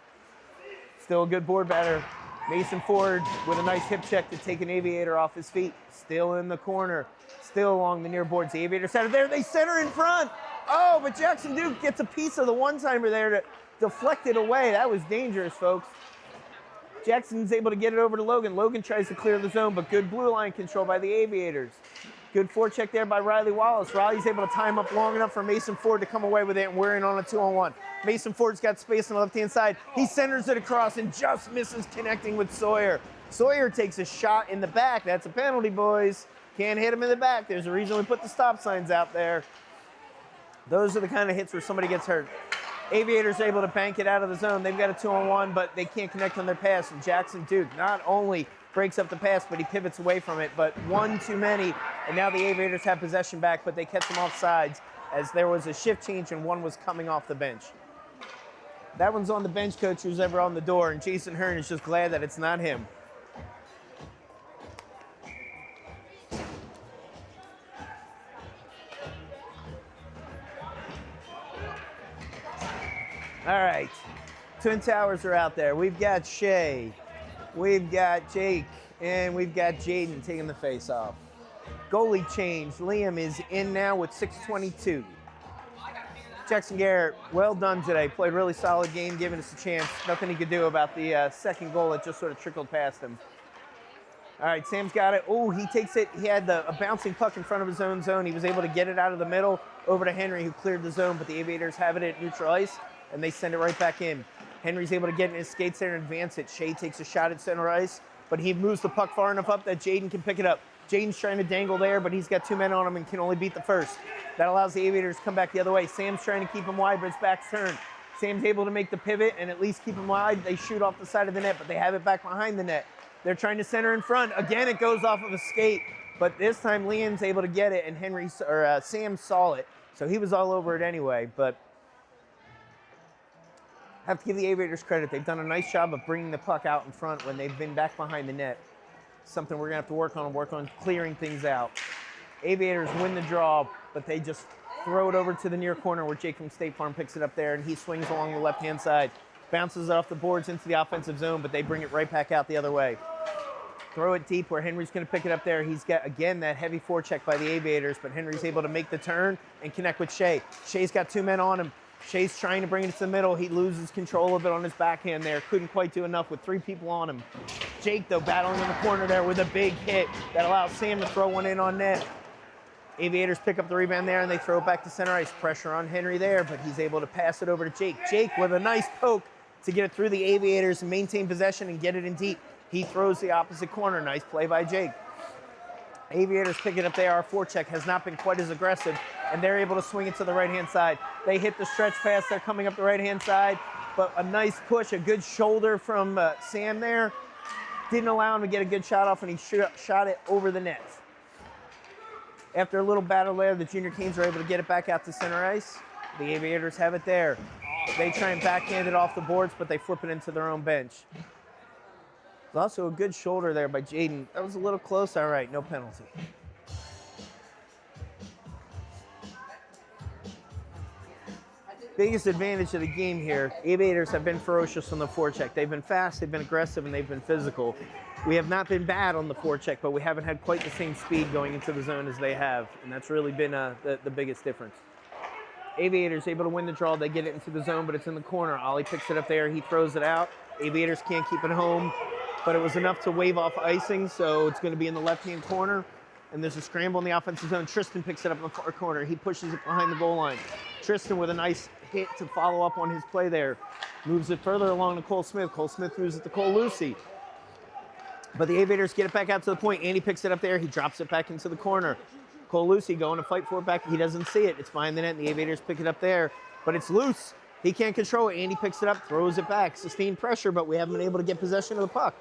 Still a good board batter. Mason Ford with a nice hip check to take an Aviator off his feet. Still in the corner, still along the near boards. The Aviators out of there, they center in front. Oh, but Jackson Duke gets a piece of the one-timer there to deflect it away. That was dangerous, folks. Jackson's able to get it over to Logan. Logan tries to clear the zone, but good blue line control by the Aviators. Good forecheck there by Riley Wallace. Riley's able to time up long enough for Mason Ford to come away with it, and we're in on a 2-on-1. Mason Ford's got space on the left-hand side. He centers it across and just misses connecting with Sawyer. Sawyer takes a shot in the back. That's a penalty, boys. Can't hit him in the back. There's a reason we put the stop signs out there. Those are the kind of hits where somebody gets hurt. Aviators are able to bank it out of the zone. They've got a 2-on-1, but they can't connect on their pass. And Jackson Duke not only breaks up the pass, but he pivots away from it. But one too many, and now the Aviators have possession back, but they catch them off sides as there was a shift change and one was coming off the bench. That one's on the bench coach who's ever on the door, and Jason Hearn is just glad that it's not him. All right, Twin Towers are out there. We've got Shay, we've got Jake, and we've got Jaden taking the face off. Goalie change. Liam is in now with 6:22. Jackson Garrett, well done today. Played a really solid game, giving us a chance. Nothing he could do about the second goal that just sort of trickled past him. All right, Sam's got it. Oh, he takes it. He had a bouncing puck in front of his own zone. He was able to get it out of the middle over to Henry, who cleared the zone, but the Aviators have it at neutral ice, and they send it right back in. Henry's able to get in his skates there and advance it. Shea takes a shot at center ice, but he moves the puck far enough up that Jaden can pick it up. Jaden's trying to dangle there, but he's got 2 men on him and can only beat the first. That allows the Aviators to come back the other way. Sam's trying to keep him wide, but his back's turned. Sam's able to make the pivot and at least keep him wide. They shoot off the side of the net, but they have it back behind the net. They're trying to center in front. Again, it goes off of a skate, but this time Liam's able to get it, and Sam saw it, so he was all over it anyway. But have to give the Aviators credit. They've done a nice job of bringing the puck out in front when they've been back behind the net. Something we're going to have to work on clearing things out. Aviators win the draw, but they just throw it over to the near corner where Jake from State Farm picks it up there, and he swings along the left-hand side. Bounces it off the boards into the offensive zone, but they bring it right back out the other way. Throw it deep where Henry's going to pick it up there. He's got, again, that heavy forecheck by the Aviators, but Henry's able to make the turn and connect with Shea. Shea's got 2 men on him. Shea's trying to bring it to the middle. He loses control of it on his backhand there. Couldn't quite do enough with 3 people on him. Jake, though, battling in the corner there with a big hit that allows Sam to throw one in on net. Aviators pick up the rebound there, and they throw it back to center ice. Pressure on Henry there, but he's able to pass it over to Jake. Jake with a nice poke to get it through the Aviators and maintain possession and get it in deep. He throws the opposite corner. Nice play by Jake. Aviators pick it up there. Our forecheck has not been quite as aggressive, and they're able to swing it to the right-hand side. They hit the stretch pass. They're coming up the right-hand side, but a nice push, a good shoulder from Sam there. Didn't allow him to get a good shot off, and he shot it over the net. After a little battle there, the Junior Canes are able to get it back out to center ice. The Aviators have it there. They try and backhand it off the boards, but they flip it into their own bench. There's also a good shoulder there by Jaden. That was a little close. All right, no penalty. Biggest advantage of the game here, Aviators have been ferocious on the forecheck. They've been fast, they've been aggressive, and they've been physical. We have not been bad on the forecheck, but we haven't had quite the same speed going into the zone as they have, and that's really been the biggest difference. Aviators able to win the draw. They get it into the zone, but it's in the corner. Ollie picks it up there. He throws it out. Aviators can't keep it home, but it was enough to wave off icing, so it's going to be in the left-hand corner, and there's a scramble in the offensive zone. Tristan picks it up in the far corner. He pushes it behind the goal line. Tristan with a nice hit to follow up on his play there. Moves it further along to Cole Smith. Cole Smith moves it to Cole Lucy. But the Aviators get it back out to the point. Andy picks it up there. He drops it back into the corner. Cole Lucy going to fight for it back. He doesn't see it. It's behind the net, and the Aviators pick it up there. But it's loose. He can't control it. Andy picks it up, throws it back. Sustained pressure, but we haven't been able to get possession of the puck.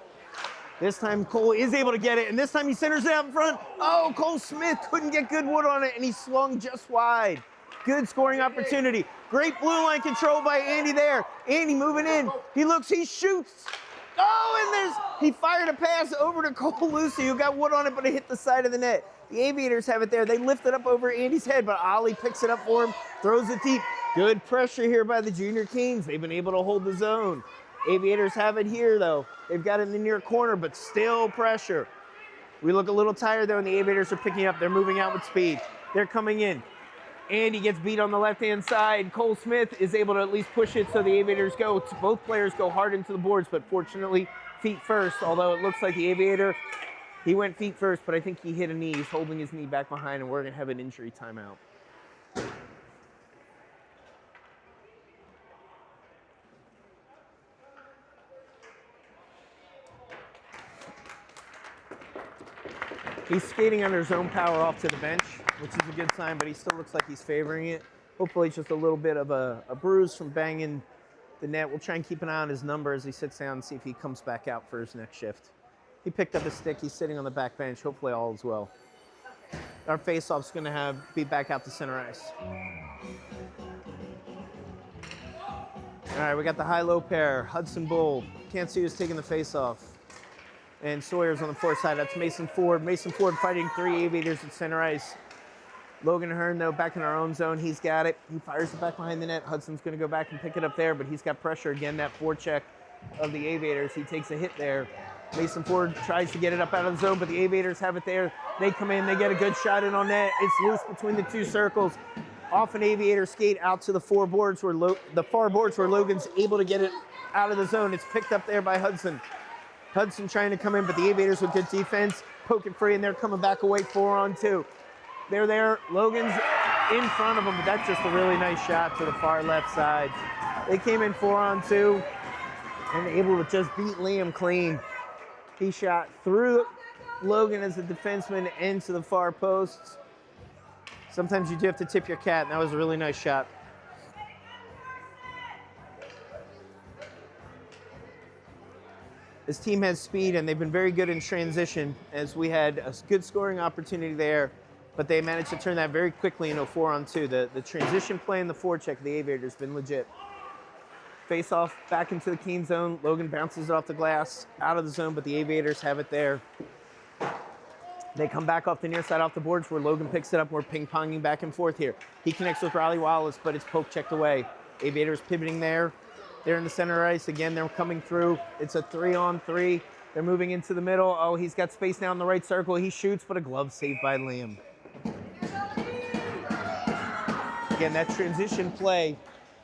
This time Cole is able to get it, and this time he centers it out in front. Oh, Cole Smith couldn't get good wood on it, and he swung just wide. Good scoring opportunity. Great blue line control by Andy there. Andy moving in. He looks, he shoots. Oh, and he fired a pass over to Cole Lucy, who got wood on it, but it hit the side of the net. The Aviators have it there. They lift it up over Andy's head, but Ollie picks it up for him, throws it deep. Good pressure here by the Junior Kings. They've been able to hold the zone. Aviators have it here, though. They've got it in the near corner, but still pressure. We look a little tired, though, and the Aviators are picking up. They're moving out with speed. They're coming in. Andy gets beat on the left-hand side. Cole Smith is able to at least push it, so the Aviators go. Both players go hard into the boards, but fortunately, feet first, although it looks like the Aviator, he went feet first, but I think he hit a knee. He's holding his knee back behind, and we're going to have an injury timeout. He's skating under his own power off to the bench, which is a good sign, but he still looks like he's favoring it. Hopefully it's just a little bit of a bruise from banging the net. We'll try and keep an eye on his number as he sits down and see if he comes back out for his next shift. He picked up his stick. He's sitting on the back bench. Hopefully all is well. Our face-off's going to be back out to center ice. All right, we got the high-low pair. Hudson Bull. Can't see who's taking the face-off. And Sawyer's on the far side. That's Mason Ford. Mason Ford fighting three Aviators at center ice. Logan Hearn, though, back in our own zone. He's got it. He fires it back behind the net. Hudson's going to go back and pick it up there, but he's got pressure. Again, that forecheck of the Aviators. He takes a hit there. Mason Ford tries to get it up out of the zone, but the Aviators have it there. They come in. They get a good shot in on net. It's loose between the two circles. Off an Aviator skate out to the far boards where Logan's able to get it out of the zone. It's picked up there by Hudson. Hudson trying to come in, but the Aviators with good defense, poking free, and they're coming back away 4-on-2. They're there. Logan's in front of them, but that's just a really nice shot to the far left side. They came in 4-on-2 and able to just beat Liam clean. He shot through Logan as a defenseman into the far posts. Sometimes you do have to tip your cap, and that was a really nice shot. This team has speed, and they've been very good in transition, as we had a good scoring opportunity there, but they managed to turn that very quickly into a 4-on-2. The transition play and the forecheck of the Aviators has been legit. Face off back into the Keen zone. Logan bounces it off the glass, out of the zone, but the Aviators have it there. They come back off the near side off the boards where Logan picks it up. We're ping-ponging back and forth here. He connects with Riley Wallace, but it's poke checked away. Aviators pivoting there. They're in the center ice. Again, they're coming through. It's a 3-on-3. They're moving into the middle. Oh, he's got space now in the right circle. He shoots, but a glove saved by Liam. Again, that transition play,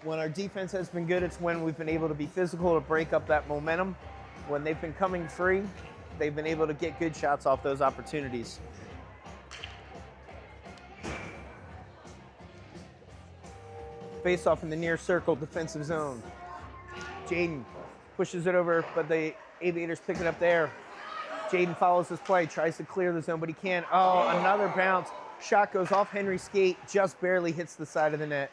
when our defense has been good, it's when we've been able to be physical to break up that momentum. When they've been coming free, they've been able to get good shots off those opportunities. Face off in the near circle, defensive zone. Jaden pushes it over, but the Aviators pick it up there. Jaden follows his play, tries to clear the zone, but he can't. Oh, another bounce. Shot goes off Henry's skate, just barely hits the side of the net.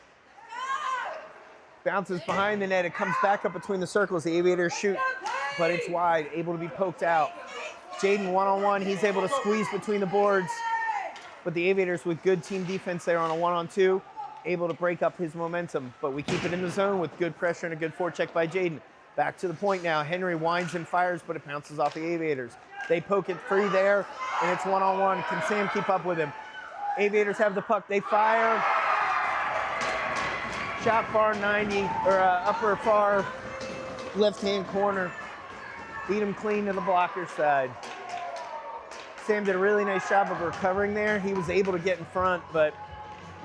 Bounces behind the net. It comes back up between the circles. The Aviators shoot, but it's wide, able to be poked out. Jaden one-on-one. He's able to squeeze between the boards, but the Aviators with good team defense there on a 1-on-2. Able to break up his momentum, but we keep it in the zone with good pressure and a good forecheck by Jaden. Back to the point now. Henry winds and fires, but it bounces off the Aviators. They poke it free there, and it's 1-on-1. Can Sam keep up with him? Aviators have the puck. They fire. Shot far 90, or upper far left-hand corner. Beat him clean to the blocker side. Sam did a really nice job of recovering there. He was able to get in front, but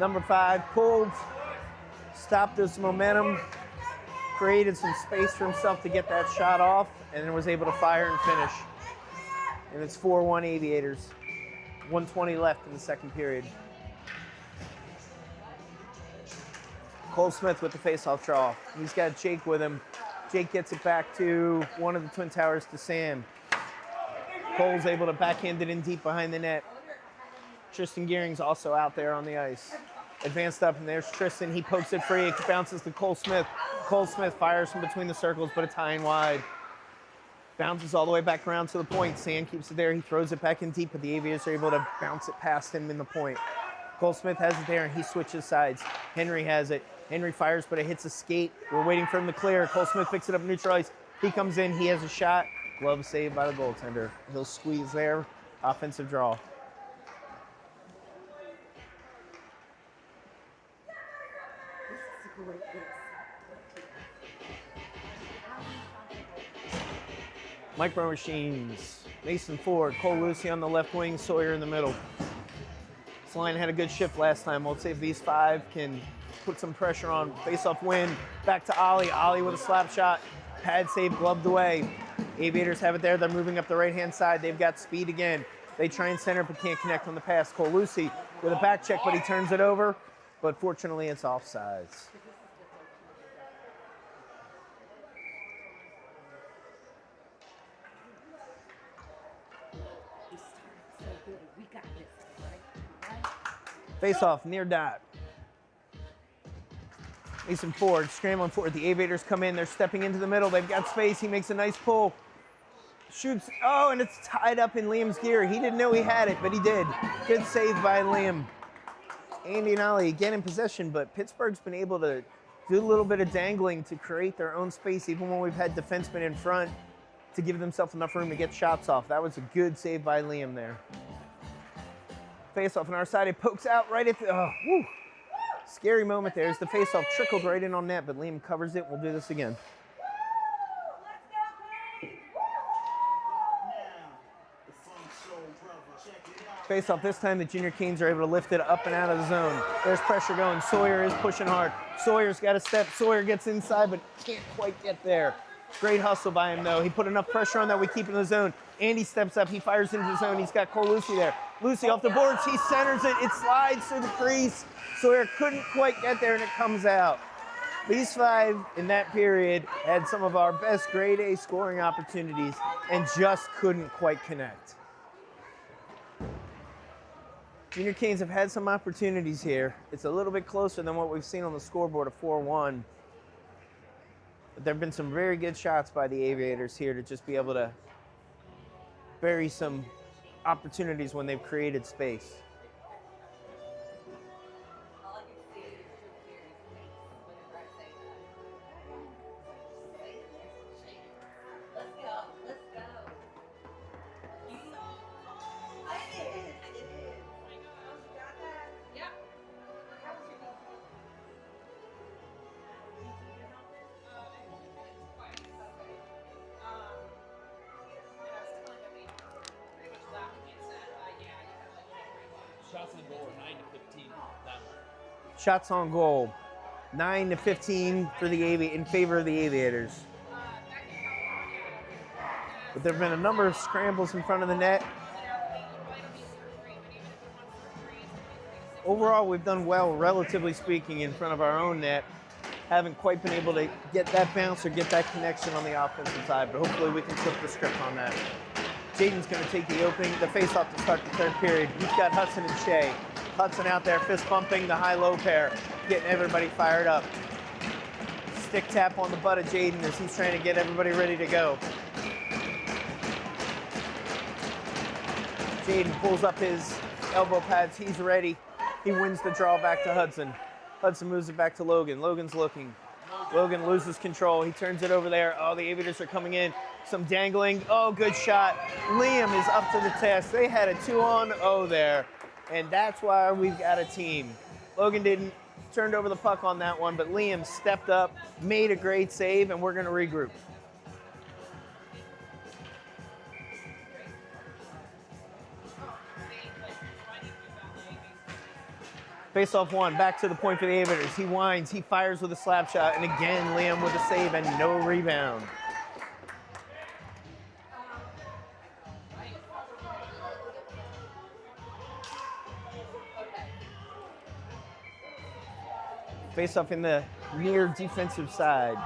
number 5 pulled, stopped his momentum, created some space for himself to get that shot off, and then was able to fire and finish. And it's 4-1 Aviators. 1:20 left in the second period. Cole Smith with the face-off draw. He's got Jake with him. Jake gets it back to one of the Twin Towers to Sam. Cole's able to backhand it in deep behind the net. Tristan Gearing's also out there on the ice. Advanced up, and there's Tristan. He pokes it free. It bounces to Cole Smith. Cole Smith fires from between the circles, but it's high and wide. Bounces all the way back around to the point. Sam keeps it there. He throws it back in deep, but the Aviators are able to bounce it past him in the point. Cole Smith has it there, and he switches sides. Henry has it. Henry fires, but it hits a skate. We're waiting for him to clear. Cole Smith picks it up neutral ice. He comes in. He has a shot. Glove saved by the goaltender. He'll squeeze there. Offensive draw. Micro Machines. Mason Ford, Cole Lucy on the left wing, Sawyer in the middle. This line had a good shift last time. We'll see if these 5 can put some pressure on. Face-off win. Back to Ollie. Ollie with a slap shot. Pad save, gloved away. Aviators have it there. They're moving up the right-hand side. They've got speed again. They try and center, but can't connect on the pass. Cole Lucy with a back check, but he turns it over. But fortunately, it's offsides. Face-off, near dot. Mason Ford, scrambling forward. The Aviators come in. They're stepping into the middle. They've got space. He makes a nice pull. Shoots. Oh, and it's tied up in Liam's gear. He didn't know he had it, but he did. Good save by Liam. Andy and Ollie again in possession, but Pittsburgh's been able to do a little bit of dangling to create their own space, even when we've had defensemen in front to give themselves enough room to get shots off. That was a good save by Liam there. Face-off on our side. It pokes out right at the... Oh, woo. Scary moment there as the face-off trickled right in on net, but Liam covers it. We'll do this again. Face-off this time, the Junior Canes are able to lift it up and out of the zone. There's pressure going. Sawyer is pushing hard. Sawyer's got a step. Sawyer gets inside, but can't quite get there. Great hustle by him, though. He put enough pressure on that we keep in the zone. Andy steps up. He fires into the zone. He's got Cole Lucy there. Lucy off the boards. He centers it. It slides through the crease. Sawyer couldn't quite get there, and it comes out. These 5 in that period had some of our best grade A scoring opportunities and just couldn't quite connect. Junior Canes have had some opportunities here. It's a little bit closer than what we've seen on the scoreboard of 4-1. But there have been some very good shots by the Aviators here to just be able to bury some opportunities when they've created space. Shots on goal are 9-15. That one. Shots on goal, 9-15 for the in favor of the Aviators. But there have been a number of scrambles in front of the net. Overall, we've done well, relatively speaking, in front of our own net. Haven't quite been able to get that bounce or get that connection on the offensive side, but hopefully we can flip the script on that. Jaden's going to take the opening, the face-off to start the third period. He's got Hudson and Shea. Hudson out there fist bumping the high-low pair, getting everybody fired up. Stick tap on the butt of Jaden as he's trying to get everybody ready to go. Jaden pulls up his elbow pads. He's ready. He wins the draw back to Hudson. Hudson moves it back to Logan. Logan's looking. Logan loses control. He turns it over there. Oh, the Aviators are coming in. Some dangling. Oh, good shot. Liam is up to the test. They had a 2-on-0 there, and that's why we've got a team. Logan didn't turned over the puck on that one, but Liam stepped up, made a great save, and we're going to regroup. Face off one, back to the point for the Aviators. He winds, he fires with a slap shot, and again, Liam with a save and no rebound. Face off in the near defensive side.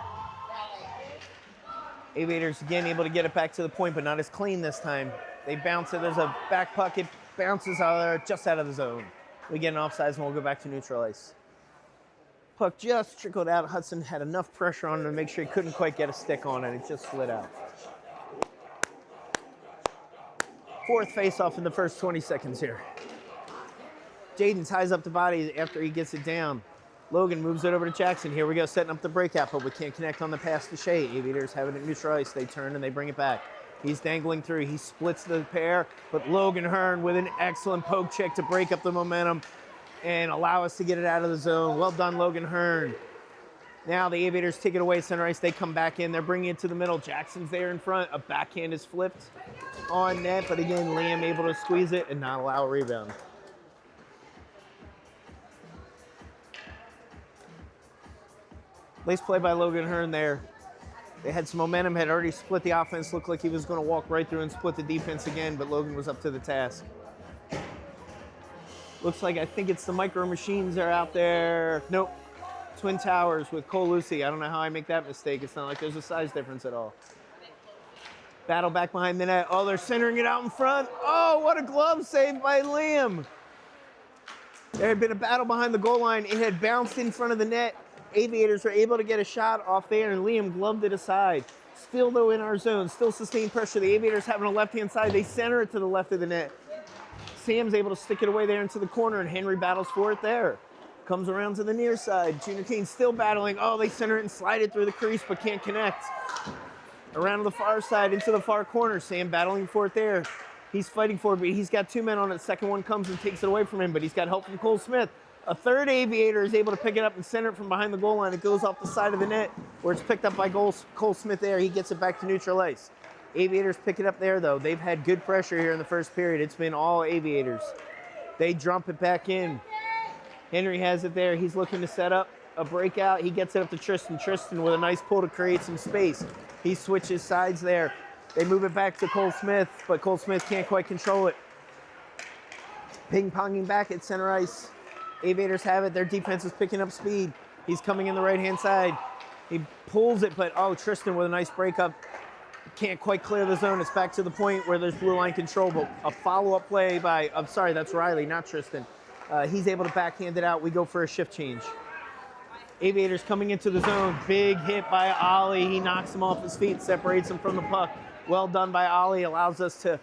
Aviators again able to get it back to the point, but not as clean this time. They bounce it, there's a back pocket, bounces out of there, just out of the zone. We get an offsides and we'll go back to neutral ice. Puck just trickled out. Hudson had enough pressure on him to make sure he couldn't quite get a stick on it. It just slid out. Fourth face-off in the first 20 seconds here. Jaden ties up the body after he gets it down. Logan moves it over to Jackson. Here we go, setting up the breakout, but we can't connect on the pass to Shea. Aviators have it at neutral ice. They turn and they bring it back. He's dangling through. He splits the pair, but Logan Hearn with an excellent poke check to break up the momentum and allow us to get it out of the zone. Well done, Logan Hearn. Now the Aviators take it away center ice. They come back in. They're bringing it to the middle. Jackson's there in front. A backhand is flipped on net, but again, Liam able to squeeze it and not allow a rebound. Nice play by Logan Hearn there. They had some momentum, had already split the offense. Looked like he was going to walk right through and split the defense again, but Logan was up to the task. Looks like, I think it's the Micro Machines are out there. Nope. Twin Towers with Cole Lucy. I don't know how I make that mistake. It's not like there's a size difference at all. Battle back behind the net. Oh, they're centering it out in front. Oh, what a glove save by Liam. There had been a battle behind the goal line. It had bounced in front of the net. Aviators were able to get a shot off there, and Liam gloved it aside. Still, though, in our zone, still sustained pressure. The Aviators having a left-hand side. They center it to the left of the net. Sam's able to stick it away there into the corner, and Henry battles for it there. Comes around to the near side. Junior King still battling. Oh, they center it and slide it through the crease, but can't connect. Around to the far side, into the far corner. Sam battling for it there. He's fighting for it, but he's got two men on it. The second one comes and takes it away from him, but he's got help from Cole Smith. A third Aviator is able to pick it up and center it from behind the goal line. It goes off the side of the net where it's picked up by Cole Smith there. He gets it back to neutral ice. Aviators pick it up there, though. They've had good pressure here in the first period. It's been all Aviators. They dump it back in. Henry has it there. He's looking to set up a breakout. He gets it up to Tristan. Tristan with a nice pull to create some space. He switches sides there. They move it back to Cole Smith, but Cole Smith can't quite control it. Ping-ponging back at center ice. Aviators have it. Their defense is picking up speed. He's coming in the right-hand side. He pulls it, but oh, Tristan with a nice breakup. Can't quite clear the zone. It's back to the point where there's blue line control, but a follow-up play by, I'm sorry, that's Riley, not Tristan. He's able to backhand it out. We go for a shift change. Aviators coming into the zone. Big hit by Ollie. He knocks him off his feet, separates him from the puck. Well done by Ollie. Allows us to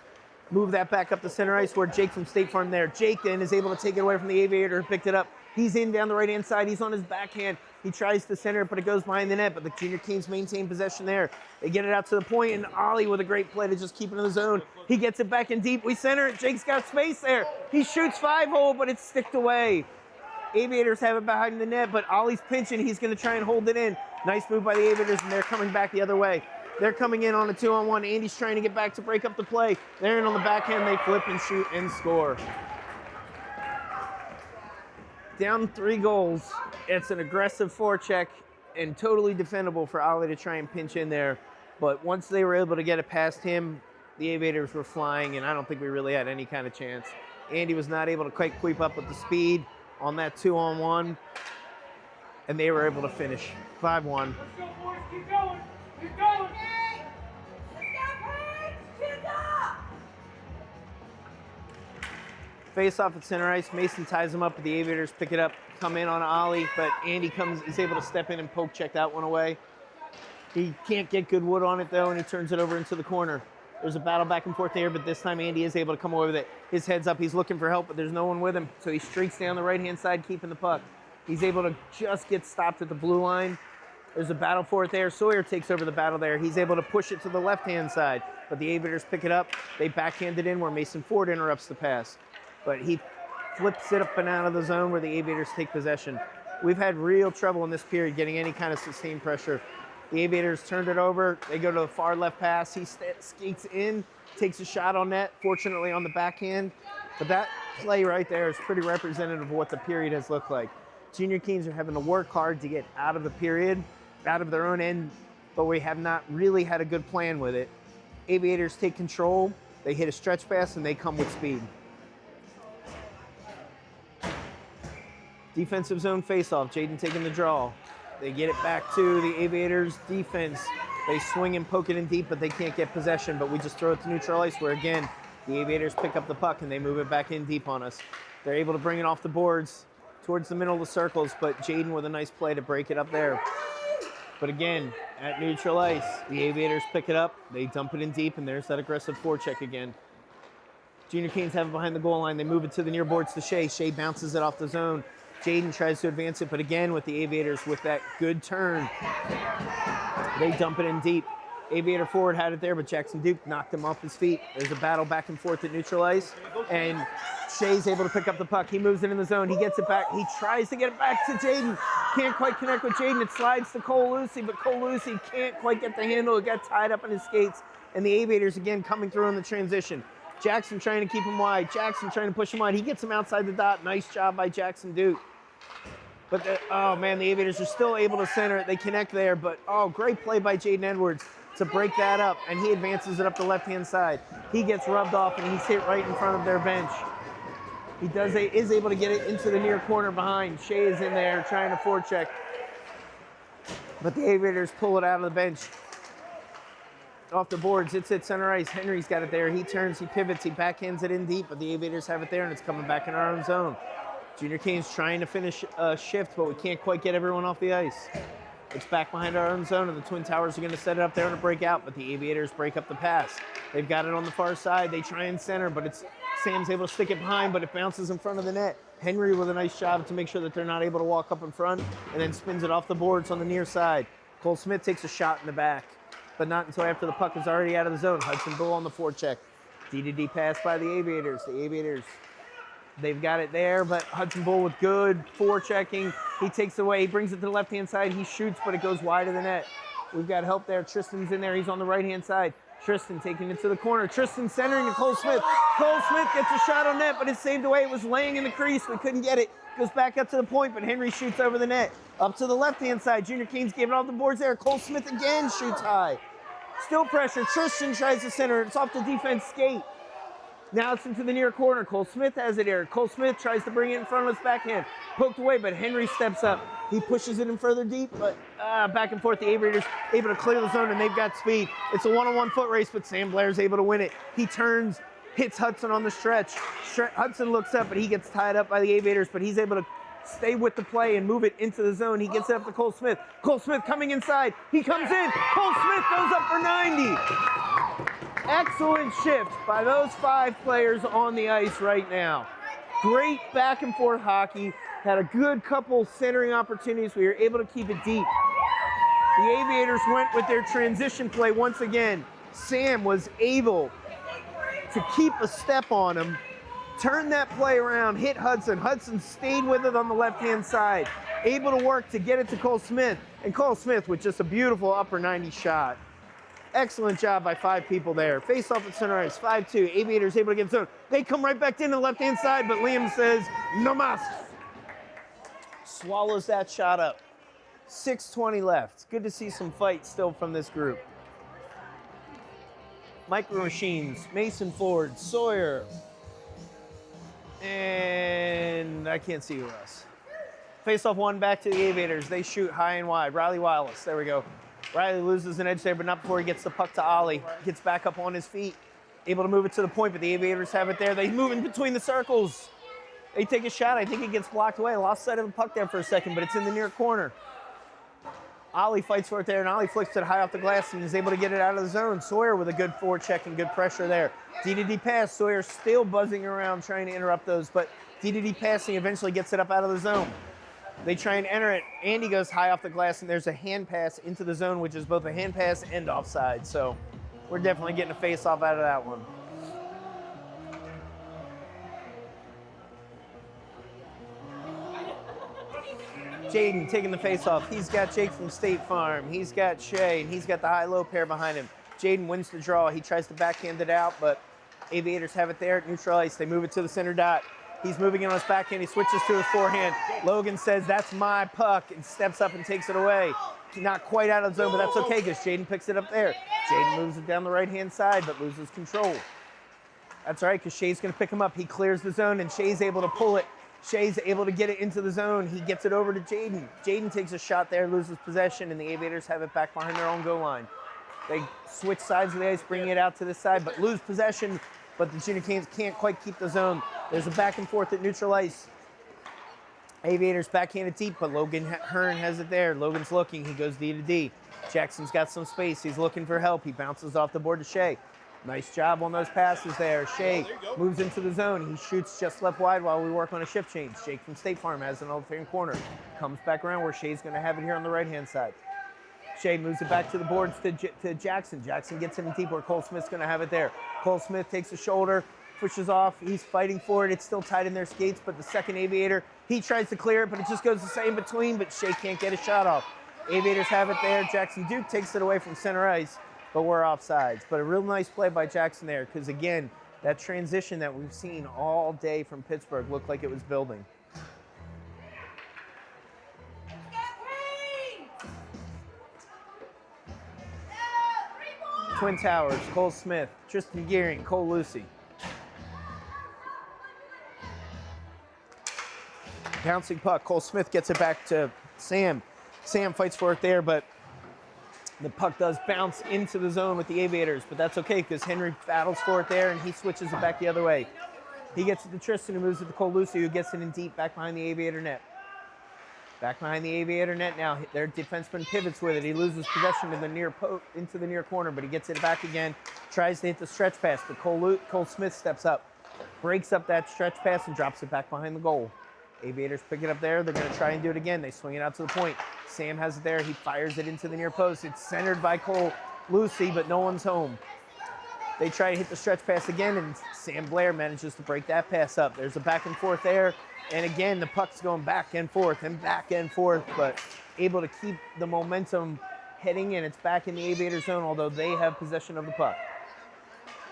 move that back up to center ice where Jake from State Farm there. Jake then is able to take it away from the Aviator who picked it up. He's in down the right-hand side. He's on his backhand. He tries to center it, but it goes behind the net. But the Junior Kings maintain possession there. They get it out to the point, and Ollie with a great play to just keep it in the zone. He gets it back in deep. We center it. Jake's got space there. He shoots 5-hole, but it's sticked away. Aviators have it behind the net, but Ollie's pinching. He's going to try and hold it in. Nice move by the Aviators, and they're coming back the other way. They're coming in on a 2-on-1. Andy's trying to get back to break up the play. They're in on the backhand. They flip and shoot and score. Down 3 goals. It's an aggressive forecheck and totally defendable for Ollie to try and pinch in there. But once they were able to get it past him, the Aviators were flying, and I don't think we really had any kind of chance. Andy was not able to quite keep up with the speed on that 2-on-1, and they were able to finish 5-1. Let's go, boys. Keep going. Keep going. Face off at center ice. Mason ties him up, but the Aviators pick it up, come in on Ollie, but Andy is able to step in and poke check that one away. He can't get good wood on it, though, and he turns it over into the corner. There's a battle back and forth there, but this time Andy is able to come away with it. His head's up. He's looking for help, but there's no one with him, so he streaks down the right-hand side, keeping the puck. He's able to just get stopped at the blue line. There's a battle for it there. Sawyer takes over the battle there. He's able to push it to the left-hand side, but the Aviators pick it up. They backhand it in where Mason Ford interrupts the pass. But he flips it up and out of the zone where the Aviators take possession. We've had real trouble in this period getting any kind of sustained pressure. The Aviators turned it over. They go to the far left pass. He skates in, takes a shot on net, fortunately on the backhand. But that play right there is pretty representative of what the period has looked like. Junior Keens are having to work hard to get out of the period, out of their own end, but we have not really had a good plan with it. Aviators take control, they hit a stretch pass, and they come with speed. Defensive zone faceoff, Jaden taking the draw. They get it back to the Aviators defense. They swing and poke it in deep, but they can't get possession, but we just throw it to neutral ice where, again, the Aviators pick up the puck and they move it back in deep on us. They're able to bring it off the boards towards the middle of the circles, but Jaden with a nice play to break it up there. But again, at neutral ice, the Aviators pick it up, they dump it in deep, and there's that aggressive forecheck again. Junior Keens have it behind the goal line. They move it to the near boards to Shea. Shea bounces it off the zone. Jaden tries to advance it, but again, with the Aviators, with that good turn, they dump it in deep. Aviator forward had it there, but Jackson Duke knocked him off his feet. There's a battle back and forth at neutral ice, and Shea's able to pick up the puck. He moves it in the zone. He gets it back. He tries to get it back to Jaden. Can't quite connect with Jaden. It slides to Cole Lucy, but Cole Lucy can't quite get the handle. It got tied up in his skates, and the Aviators again coming through in the transition. Jackson trying to keep him wide. Jackson trying to push him wide. He gets him outside the dot. Nice job by Jackson Duke. But, oh man, the Aviators are still able to center it. They connect there, but oh, great play by Jaden Edwards to break that up, and he advances it up the left-hand side. He gets rubbed off, and he's hit right in front of their bench. He is able to get it into the near corner behind. Shea is in there trying to forecheck, but the Aviators pull it out of the bench. Off the boards, it's at center ice. Henry's got it there. He turns, he pivots, he backhands it in deep, but the Aviators have it there, and it's coming back in our own zone. Junior Keens trying to finish a shift, but we can't quite get everyone off the ice. It's back behind our own zone, and the Twin Towers are going to set it up there on a breakout, but the Aviators break up the pass. They've got it on the far side. They try and center, but Sam's able to stick it behind, but it bounces in front of the net. Henry with a nice job to make sure that they're not able to walk up in front, and then spins it off the boards on the near side. Cole Smith takes a shot in the back, but not until after the puck is already out of the zone. Hudson Bull on the forecheck. D-to-D pass by the Aviators. The Aviators, they've got it there, but Hudson Bull with good forechecking. He takes it away. He brings it to the left-hand side. He shoots, but it goes wide of the net. We've got help there. Tristan's in there. He's on the right-hand side. Tristan taking it to the corner. Tristan centering to Cole Smith. Cole Smith gets a shot on net, but it's saved away. It was laying in the crease. We couldn't get it. Goes back up to the point, but Henry shoots over the net. Up to the left-hand side. Junior Keens gave it off the boards there. Cole Smith again shoots high. Still pressure. Tristan tries to center. It's off the defense skate. Now it's into the near corner. Cole Smith has it here. Cole Smith tries to bring it in front of his backhand. Poked away, but Henry steps up. He pushes it in further deep, but back and forth. The Aviators able to clear the zone, and they've got speed. It's a one-on-one foot race, but Sam Blair's able to win it. He turns, hits Hudson on the stretch. Hudson looks up, but he gets tied up by the Aviators, but he's able to stay with the play and move it into the zone. He gets it up to Cole Smith. Cole Smith coming inside. He comes in. Cole Smith goes up for 90. Excellent shift by those 5 players on the ice right now. Great back and forth hockey. Had a good couple centering opportunities. We were able to keep it deep. The Aviators went with their transition play once again. Sam was able to keep a step on him, turn that play around, hit Hudson. Hudson stayed with it on the left-hand side. Able to work to get it to Cole Smith. And Cole Smith with just a beautiful upper 90 shot. Excellent job by 5 people there. Face off at center ice, 5-2. Aviators able to get zone. They come right back into the left-hand side, but Liam says, no mas. Swallows that shot up. 6:20 left. Good to see some fight still from this group. Micro Machines, Mason Ford, Sawyer, and I can't see who else. Face off 1 back to the Aviators. They shoot high and wide. Riley Wallace, there we go. Riley loses an edge there, but not before he gets the puck to Ollie. Gets back up on his feet. Able to move it to the point, but the Aviators have it there. They move in between the circles. They take a shot. I think it gets blocked away. Lost sight of the puck there for a second, but it's in the near corner. Ollie fights for it there, and Ollie flicks it high off the glass and is able to get it out of the zone. Sawyer with a good forecheck and good pressure there. D-to-D pass. Sawyer still buzzing around trying to interrupt those, but D-to-D passing eventually gets it up out of the zone. They try and enter it. Andy goes high off the glass, and there's a hand pass into the zone, which is both a hand pass and offside. So we're definitely getting a face-off out of that one. Jaden taking the face-off. He's got Jake from State Farm. He's got Shea, and he's got the high-low pair behind him. Jaden wins the draw. He tries to backhand it out, but Aviators have it there, neutral ice. They move it to the center dot. He's moving it on his backhand. He switches to his forehand. Logan says, that's my puck, and steps up and takes it away. Not quite out of the zone, but that's okay because Jaden picks it up there. Jaden moves it down the right-hand side, but loses control. That's all right, because Shea's going to pick him up. He clears the zone, and Shea's able to pull it. Shea's able to get it into the zone. He gets it over to Jaden. Jaden takes a shot there, loses possession, and the Aviators have it back behind their own goal line. They switch sides of the ice, bringing it out to this side, but lose possession. But the Junior Canes can't quite keep the zone. There's a back and forth at neutral ice. Aviators backhanded deep, but Logan Hearn has it there. Logan's looking. He goes D to D. Jackson's got some space. He's looking for help. He bounces off the board to Shea. Nice job on those passes there. Shea moves into the zone. He shoots just left wide while we work on a shift change. Jake from State Farm has an alternate corner. Comes back around where Shea's going to have it here on the right-hand side. Shea moves it back to the boards to Jackson. Jackson gets it in deep where Cole Smith's going to have it there. Cole Smith takes a shoulder, pushes off. He's fighting for it. It's still tied in their skates, but the second Aviator, he tries to clear it, but it just goes the same between, but Shea can't get a shot off. Aviators have it there. Jackson Duke takes it away from center ice, but we're offsides. But a real nice play by Jackson there because, again, that transition that we've seen all day from Pittsburgh looked like it was building. Twin Towers, Cole Smith, Tristan Gearing, Cole Lucy. Bouncing puck, Cole Smith gets it back to Sam. Sam fights for it there, but the puck does bounce into the zone with the Aviators, but that's okay because Henry battles for it there and he switches it back the other way. He gets it to Tristan, who moves it to Cole Lucy, who gets it in deep back behind the Aviator net. Back behind the Aviator net now. Their defenseman pivots with it. He loses possession to the into the near corner, but he gets it back again. Tries to hit the stretch pass, but Cole Smith steps up, breaks up that stretch pass, and drops it back behind the goal. Aviators pick it up there. They're going to try and do it again. They swing it out to the point. Sam has it there. He fires it into the near post. It's centered by Cole Lucy, but no one's home. They try to hit the stretch pass again, and Sam Blair manages to break that pass up. There's a back and forth there. And again, the puck's going back and forth, but able to keep the momentum heading in. It's back in the Aviator zone, although they have possession of the puck.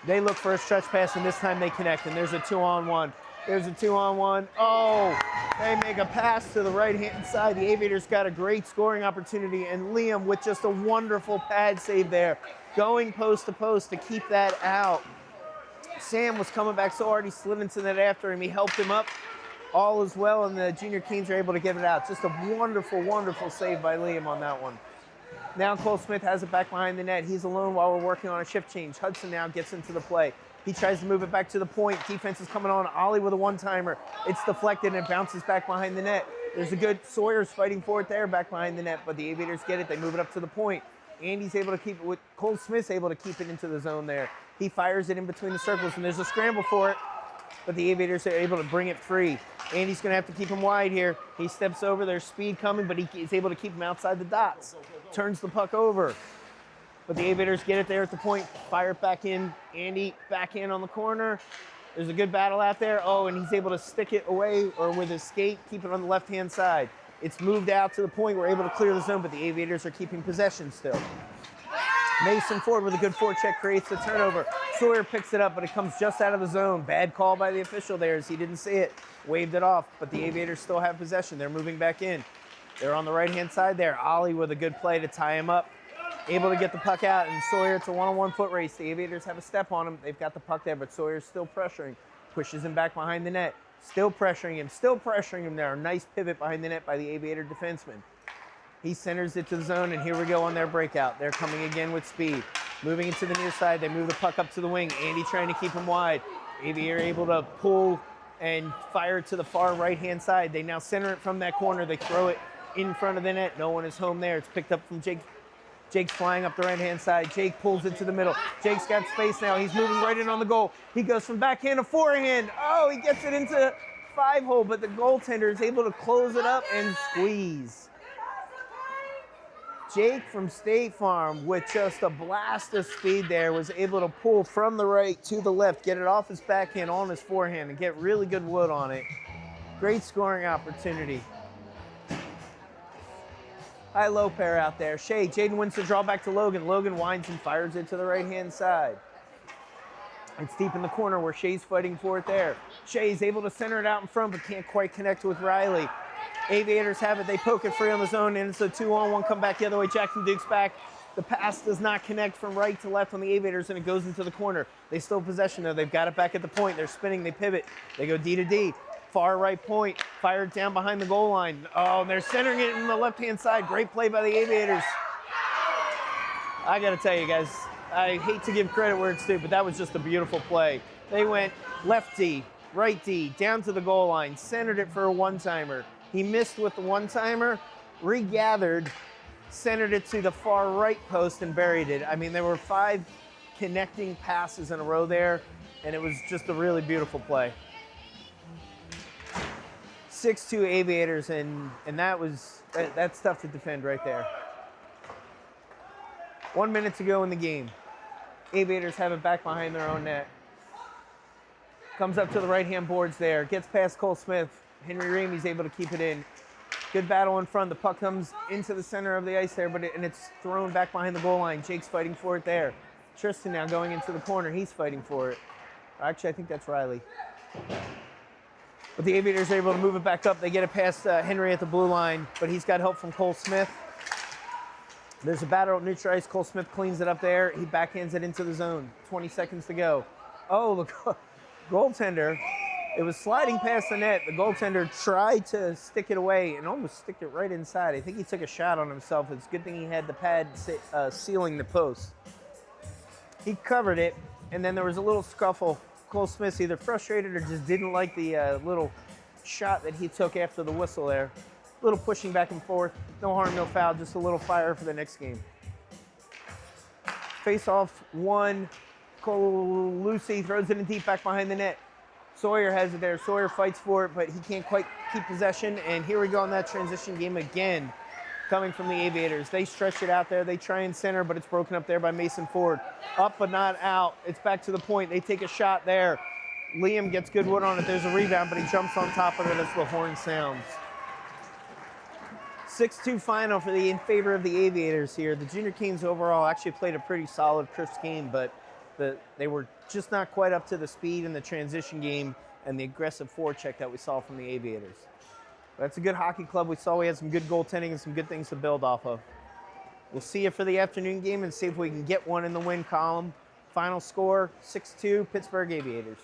They look for a stretch pass, and this time they connect, and there's a 2-on-1. There's a 2-on-1. Oh, they make a pass to the right-hand side. The Aviators got a great scoring opportunity, and Liam with just a wonderful pad save there, going post to post to keep that out. Sam was coming back so hard, he slid into that after him. He helped him up. All is well, and the Junior Canes are able to get it out. Just a wonderful, wonderful save by Liam on that one. Now Cole Smith has it back behind the net. He's alone while we're working on a shift change. Hudson now gets into the play. He tries to move it back to the point. Defense is coming on. Ollie with a one-timer. It's deflected and it bounces back behind the net. There's a good Sawyer's fighting for it there back behind the net, but the Aviators get it. They move it up to the point. Andy's able to keep it with Cole Smith's able to keep it into the zone there. He fires it in between the circles, and there's a scramble for it, but the Aviators are able to bring it free. Andy's going to have to keep him wide here. He steps over. There's speed coming, but he's able to keep him outside the dots. Turns the puck over. But the Aviators get it there at the point. Fire it back in. Andy back in on the corner. There's a good battle out there. Oh, and he's able to stick it away or with his skate, keep it on the left-hand side. It's moved out to the point. We're able to clear the zone, but the Aviators are keeping possession still. Mason Ford with a good forecheck creates the turnover. Sawyer picks it up, but it comes just out of the zone. Bad call by the official there as he didn't see it. Waved it off, but the Aviators still have possession. They're moving back in. They're on the right-hand side there. Ollie with a good play to tie him up. Able to get the puck out, and Sawyer, it's a one-on-one foot race. The Aviators have a step on him. They've got the puck there, but Sawyer's still pressuring. Pushes him back behind the net. Still pressuring him there. A nice pivot behind the net by the Aviator defenseman. He centers it to the zone, and here we go on their breakout. They're coming again with speed. Moving it to the near side. They move the puck up to the wing. Andy trying to keep him wide. Aviator able to pull and fire it to the far right-hand side. They now center it from that corner. They throw it in front of the net. No one is home there. It's picked up from Jake. Jake's flying up the right-hand side. Jake pulls it to the middle. Jake's got space now. He's moving right in on the goal. He goes from backhand to forehand. Oh, he gets it into 5-hole, but the goaltender is able to close it up and squeeze. Jake from State Farm, with just a blast of speed there, was able to pull from the right to the left, get it off his backhand on his forehand, and get really good wood on it. Great scoring opportunity. High-low pair out there. Shea, Jaden wins the draw back to Logan. Logan winds and fires it to the right-hand side. It's deep in the corner where Shea's fighting for it there. Shea's able to center it out in front, but can't quite connect with Riley. Aviators have it. They poke it free on the zone, and it's a 2-on-1 come back the other way. Jackson Duke's back. The pass does not connect from right to left on the Aviators, and it goes into the corner. They still have possession, though. They've got it back at the point. They're spinning. They pivot. They go D to D. Far right point. Fired down behind the goal line. Oh, they're centering it in the left-hand side. Great play by the Aviators. I got to tell you guys, I hate to give credit where it's due, but that was just a beautiful play. They went left D, right D, down to the goal line, centered it for a one-timer. He missed with the one-timer, regathered, centered it to the far right post and buried it. I mean, there were 5 connecting passes in a row there, and it was just a really beautiful play. 6-2 Aviators, and that's tough to defend right there. 1 minute to go in the game. Aviators have it back behind their own net. Comes up to the right-hand boards there. Gets past Cole Smith. Henry Ramey's able to keep it in. Good battle in front. The puck comes into the center of the ice there, and it's thrown back behind the goal line. Jake's fighting for it there. Tristan now going into the corner. He's fighting for it. Actually, I think that's Riley. But the Aviators are able to move it back up. They get it past Henry at the blue line, but he's got help from Cole Smith. There's a battle at neutral ice. Cole Smith cleans it up there. He backhands it into the zone. 20 seconds to go. Oh, the goaltender. It was sliding past the net. The goaltender tried to stick it away and almost stick it right inside. I think he took a shot on himself. It's a good thing he had the pad sealing the post. He covered it, and then there was a little scuffle. Cole Smith's either frustrated or just didn't like the little shot that he took after the whistle there. A little pushing back and forth. No harm, no foul. Just a little fire for the next game. Face off 1. Cole Lucy throws it in deep back behind the net. Sawyer has it there. Sawyer fights for it, but he can't quite keep possession. And here we go on that transition game again, coming from the Aviators. They stretch it out there. They try and center, but it's broken up there by Mason Ford. Up but not out. It's back to the point. They take a shot there. Liam gets good wood on it. There's a rebound, but he jumps on top of it as the horn sounds. 6-2 final in favor of the Aviators here. The Junior Kings overall actually played a pretty solid, crisp game, but they were just not quite up to the speed in the transition game and the aggressive forecheck that we saw from the Aviators. That's a good hockey club. We saw we had some good goaltending and some good things to build off of. We'll see you for the afternoon game and see if we can get one in the win column. Final score, 6-2, Pittsburgh Aviators.